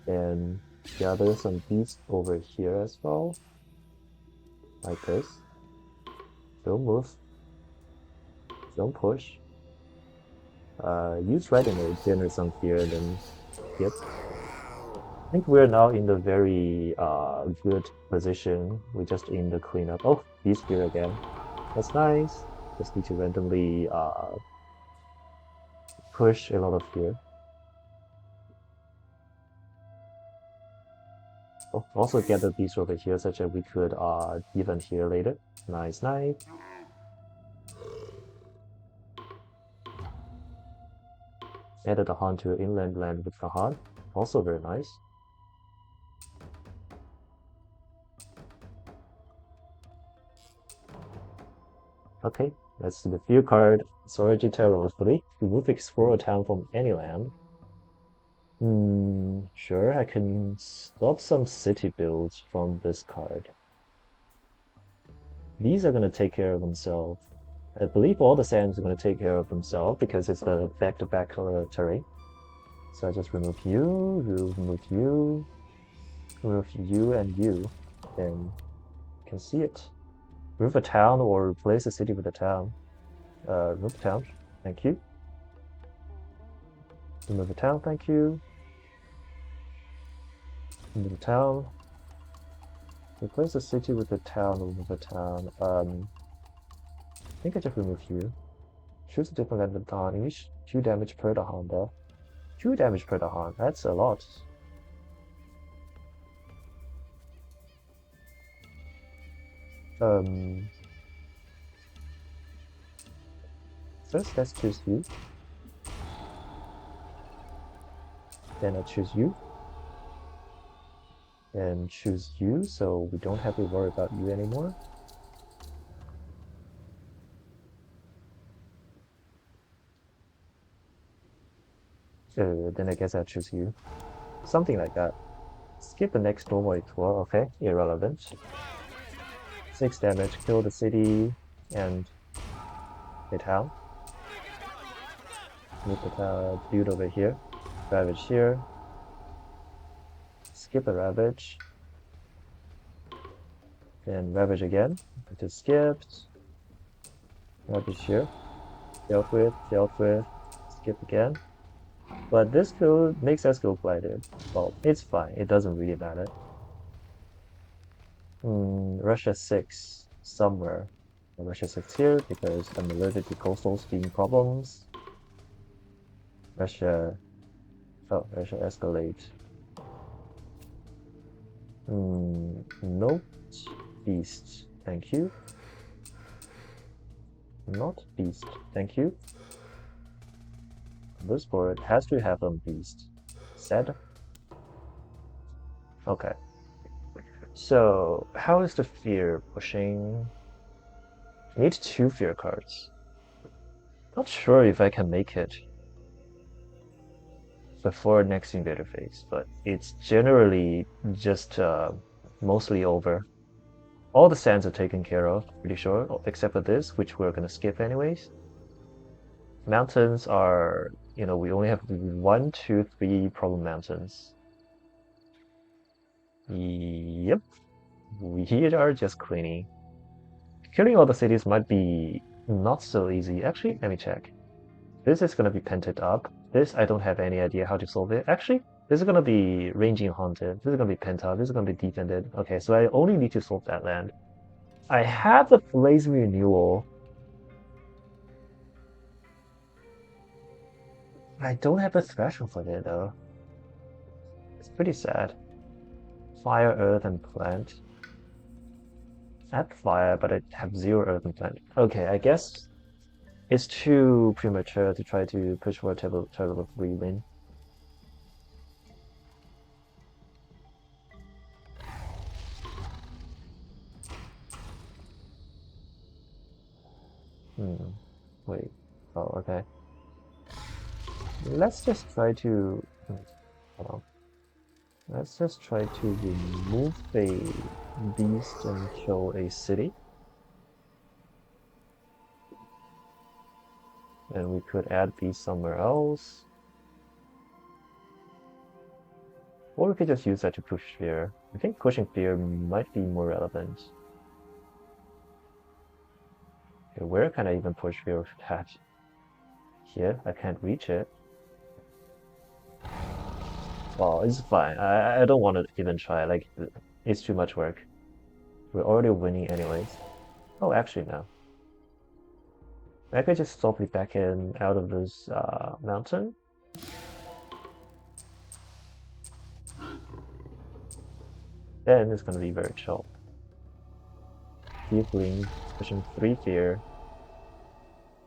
And gather some beasts over here as well. Like this. Don't move. Don't push. Use Retinue, generate some fear, then yep. I think we're now in the very good position. We just in the cleanup. Oh, beast here again. That's nice. Just need to randomly push a lot of fear. Oh, also get the beast over here such that we could even here later. Nice, nice. Added a hunt to inland land with the hunt. Also very nice. Okay, that's the field card. Sorority Terror 3. Remove Explore a town from any land. Sure, I can stop some city builds from this card. These are gonna take care of themselves. I believe all the sands are gonna take care of themselves because it's the back-to-back terrain. So I just remove you, remove you, remove you and you, and you can see it. Remove a town or replace a city with a town. Remove a town, thank you. Remove a town, thank you. Remove a town. Replace a city with a town, remove a town. I think I just remove you. Choose a different land with Dawn. Each 2 damage per Dawn there. 2 damage per Dawn, that's a lot. First let's choose you. Then I choose you. And choose you, so we don't have to worry about you anymore. Then I guess I'll choose you. Something like that. Skip the next normal tour, okay, irrelevant. 6 damage, kill the city and the town. Move the town, build over here. Ravage here. Skip the Ravage. Then Ravage again. Just skipped. Ravage here. Dealt with, skip again. But this build makes us go blighted. Well, it's fine, it doesn't really matter. Russia 6 somewhere. Russia 6 here because I'm allergic to coastal steam problems. Russia escalate. Nope. beast. Thank you. Not beast. Thank you. This board has to have a beast. Said. Okay. So, how is the fear pushing? I need 2 fear cards. Not sure if I can make it before next invader phase, but it's generally just mostly over. All the sands are taken care of, pretty sure, except for this, which we're gonna skip anyways. Mountains are, we only have 1, 2, 3 problem mountains. Yep, we are just cleaning. Killing all the cities might be not so easy. Actually, let me check. This is gonna be pented up. This, I don't have any idea how to solve it. Actually, this is gonna be ranging haunted. This is gonna be pent up. This is gonna be defended. Okay, so I only need to solve that land. I have the Blaze Renewal. I don't have a threshold for it though. It's pretty sad. Fire, earth, and plant. I have fire, but I have 0 earth and plant. Okay, I guess it's too premature to try to push for a turtle of win. Wait. Oh, okay. Let's just try to... Hold on. Let's just try to remove a beast and show a city. And we could add beast somewhere else. Or we could just use that to push fear. I think pushing fear might be more relevant. Okay, where can I even push fear with that? Here, I can't reach it. Well, it's fine. I don't want to even try. Like, it's too much work. We're already winning anyways. Oh, actually, no. I could just softly back in out of this mountain. Then it's gonna be very chill. Tiefling pushing 3 fear.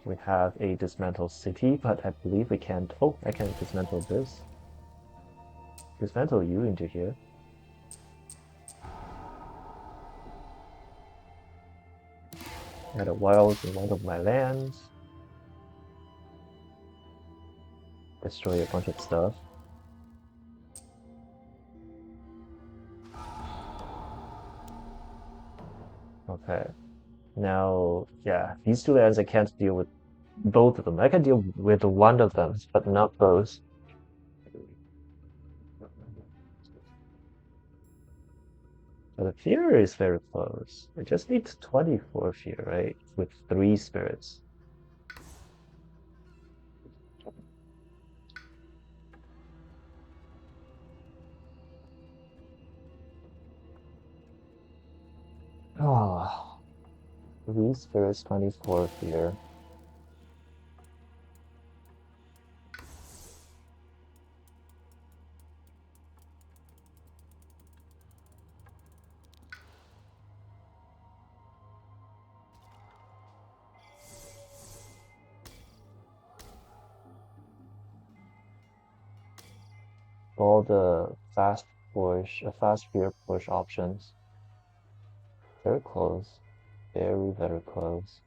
We have a dismantle city, but I believe we can't. Oh, I can dismantle this. Dismantle you into here. Add a wild in one of my lands. Destroy a bunch of stuff. Okay. Now, yeah, these 2 lands I can't deal with both of them. I can deal with one of them, but not both. But the fear is very close. It just needs 24 fear, right? With 3 spirits. Oh, 3 spirits, 24 fear. All the fast fear push options. Very close. Very, very close.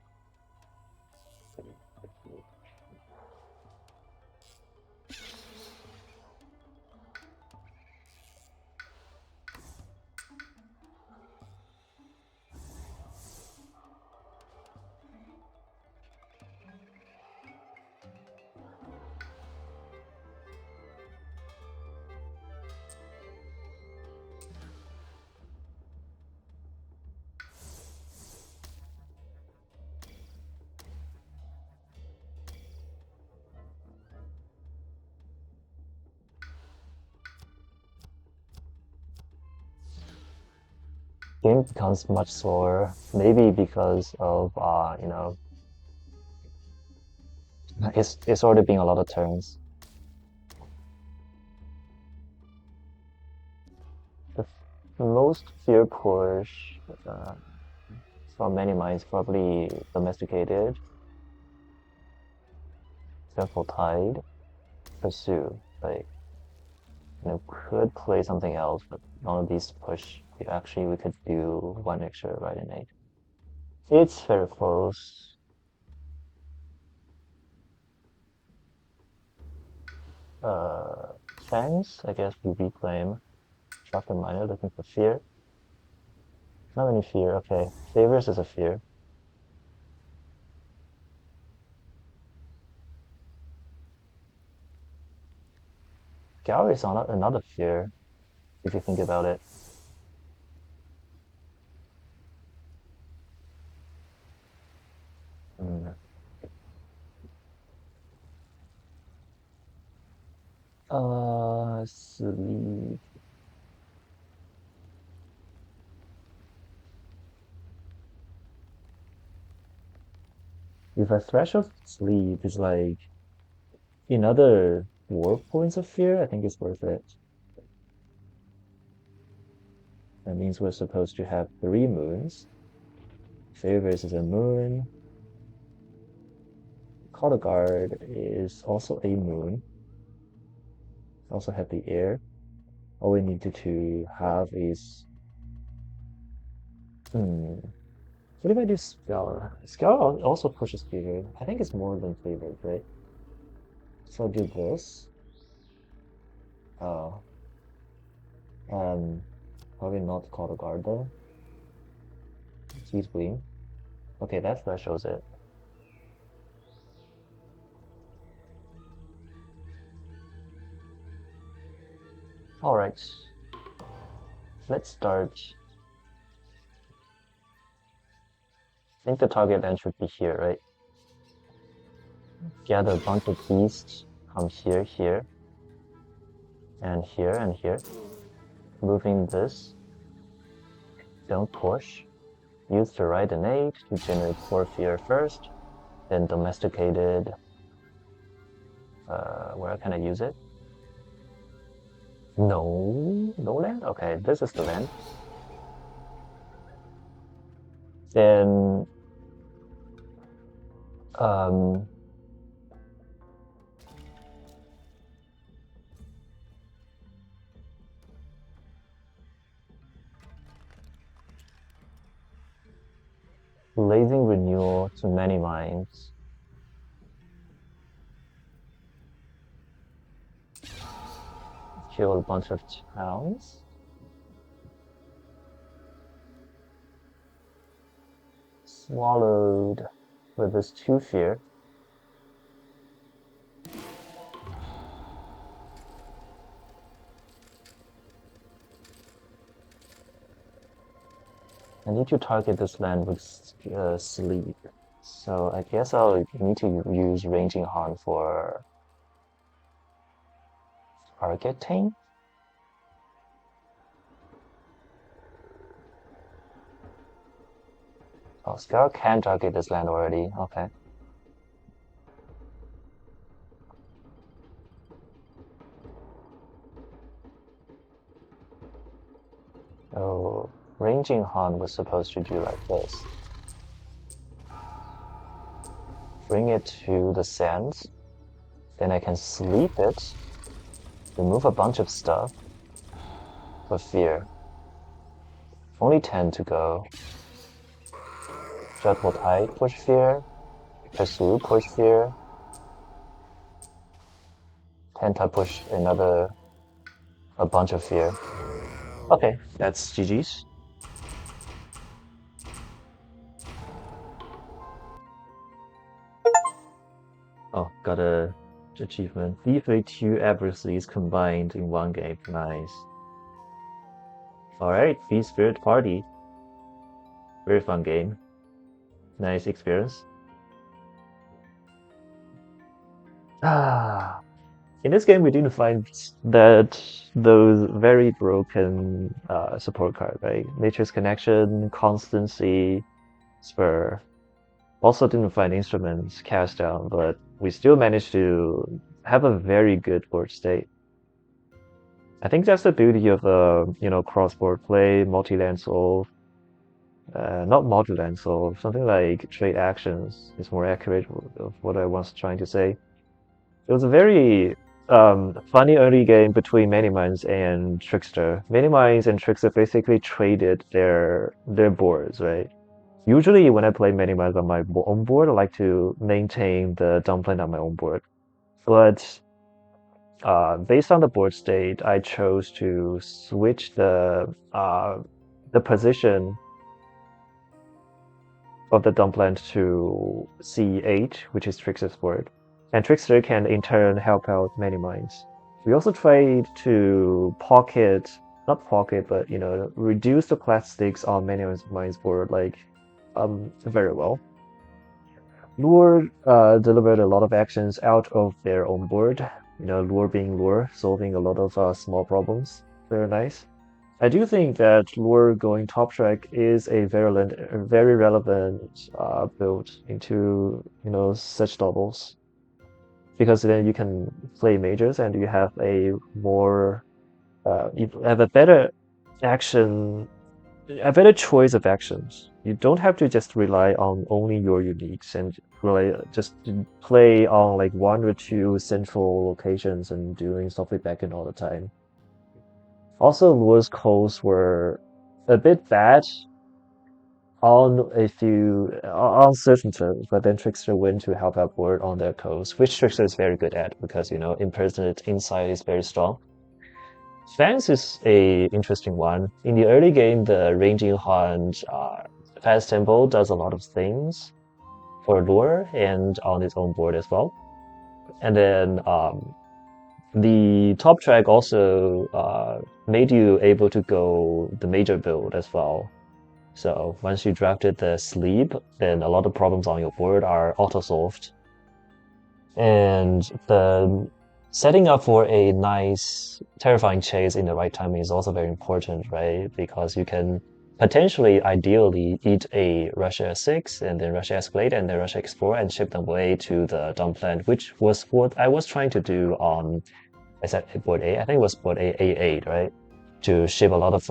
Game becomes much slower, maybe because of it's already been a lot of turns. The most fear push from many minds probably domesticated, careful tide, pursue. Like could play something else, but none of these push. We could do one extra right in eight. It's very close. Uh, Fangs, I guess we reclaim. Shock and Miner looking for fear. Not any fear, okay. Favors is a fear. Gallery is not another fear, if you think about it. Mm. Sleep. If a threshold sleep is like another 4 points of fear, I think it's worth it. That means we're supposed to have 3 moons. Favors is a moon. Color Guard is also a moon. Also have the air. All we needed to have is what if I do Scour? Scour also pushes Fever. I think it's more than Fever, right? So I'll do this. Oh. Probably not Color Guard though. Sweet Gleam. Okay, that shows it. Alright. Let's start. I think the target then should be here, right? Gather a bunch of beasts. Come here, here. And here, and here. Moving this. Don't push. Use the right innate to generate 4 fear first. Then domesticated. Where can I use it? No land? Okay, this is the land. Then Blazing Renewal to many minds. Kill a bunch of towns. Swallowed with this 2 fear. I need to target this land with sleep. So I guess I'll need to use Ranging Han for targeting. Oh, Scar can target this land already. Okay. So Ranging Han was supposed to do like this. Bring it to the sands. Then I can sleep it. Remove a bunch of stuff. For fear. Only 10 to go. Dreadful Tide, push fear. Pursue, push fear. Tenta push a bunch of fear. Okay, that's GG's. Oh, got a achievement. Defeat 2 adversaries combined in 1 game. Nice. Alright, Feast Spirit Party. Very fun game. Nice experience. In this game we didn't find those very broken support card, right? Nature's Connection, Constancy, Spur. Also didn't find Instruments, Cast Down, but we still managed to have a very good board state. I think that's the beauty of cross-board play, multi-land solve, not multi-land solve, something like trade actions is more accurate of what I was trying to say. It was a very funny early game between Minimind and Trickster. Minimind and Trickster basically traded their boards, right? Usually when I play Minimind on my own board, I like to maintain the dumpling on my own board. But based on the board state, I chose to switch the position of the dumpland to C8, which is Trickster's board. And Trickster can in turn help out many minds. We also tried to not pocket, but reduce the plastics on many minds board like very well. Lure delivered a lot of actions out of their own board. Lure being lure, solving a lot of small problems. Very nice. I do think that lure going top track is a very relevant build into such doubles, because then you can play majors and you have you have a better choice of actions. You don't have to just rely on only your uniques and really just play on like one or two central locations and doing stuff like back all the time. Also, Lure's calls were a bit bad on certain terms, but then Trickster went to help out board on their calls, which Trickster is very good at because impersonate insight is very strong. Fans is a interesting one. In the early game, the ranging hunt fast tempo does a lot of things for Lure and on its own board as well. And then the top track also made you able to go the major build as well. So once you drafted the sleep, then a lot of problems on your board are auto-solved. And the setting up for a nice terrifying chase in the right timing is also very important, right? Because you can potentially, ideally, eat a Russia 6 and then Russia Escalade and then Russia Explore and ship them away to the dump land, which was what I was trying to do on, I said board A, I think it was board A8, right? To ship a lot of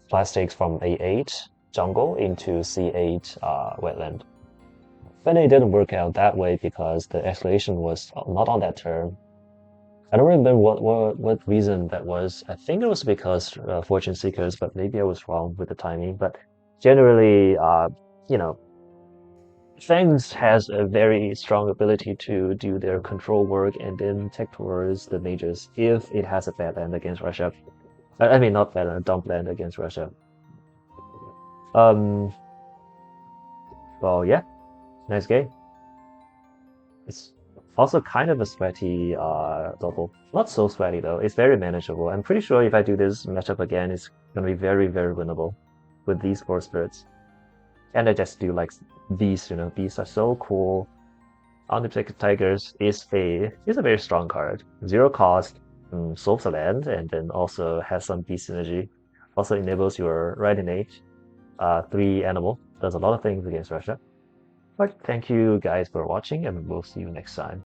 plastics from A8 jungle into C8 wetland. But it didn't work out that way because the escalation was not on that turn. I don't remember what reason that was. I think it was because Fortune Seekers, but maybe I was wrong with the timing. But generally, Fangs has a very strong ability to do their control work and then tech towards the majors if it has a bad land against Russia. I mean, not bad land, dump land against Russia. Well, yeah, nice game. It's also kind of a sweaty double. Not so sweaty though. It's very manageable. I'm pretty sure if I do this matchup again, it's gonna be very, very winnable with these four spirits. And I just do like these, these are so cool. Omnipotent Tigers is a very strong card. 0 cost, solves a land, and then also has some beast synergy. Also enables your right innate, 3 animal. Does a lot of things against Russia. But thank you guys for watching, and we'll see you next time.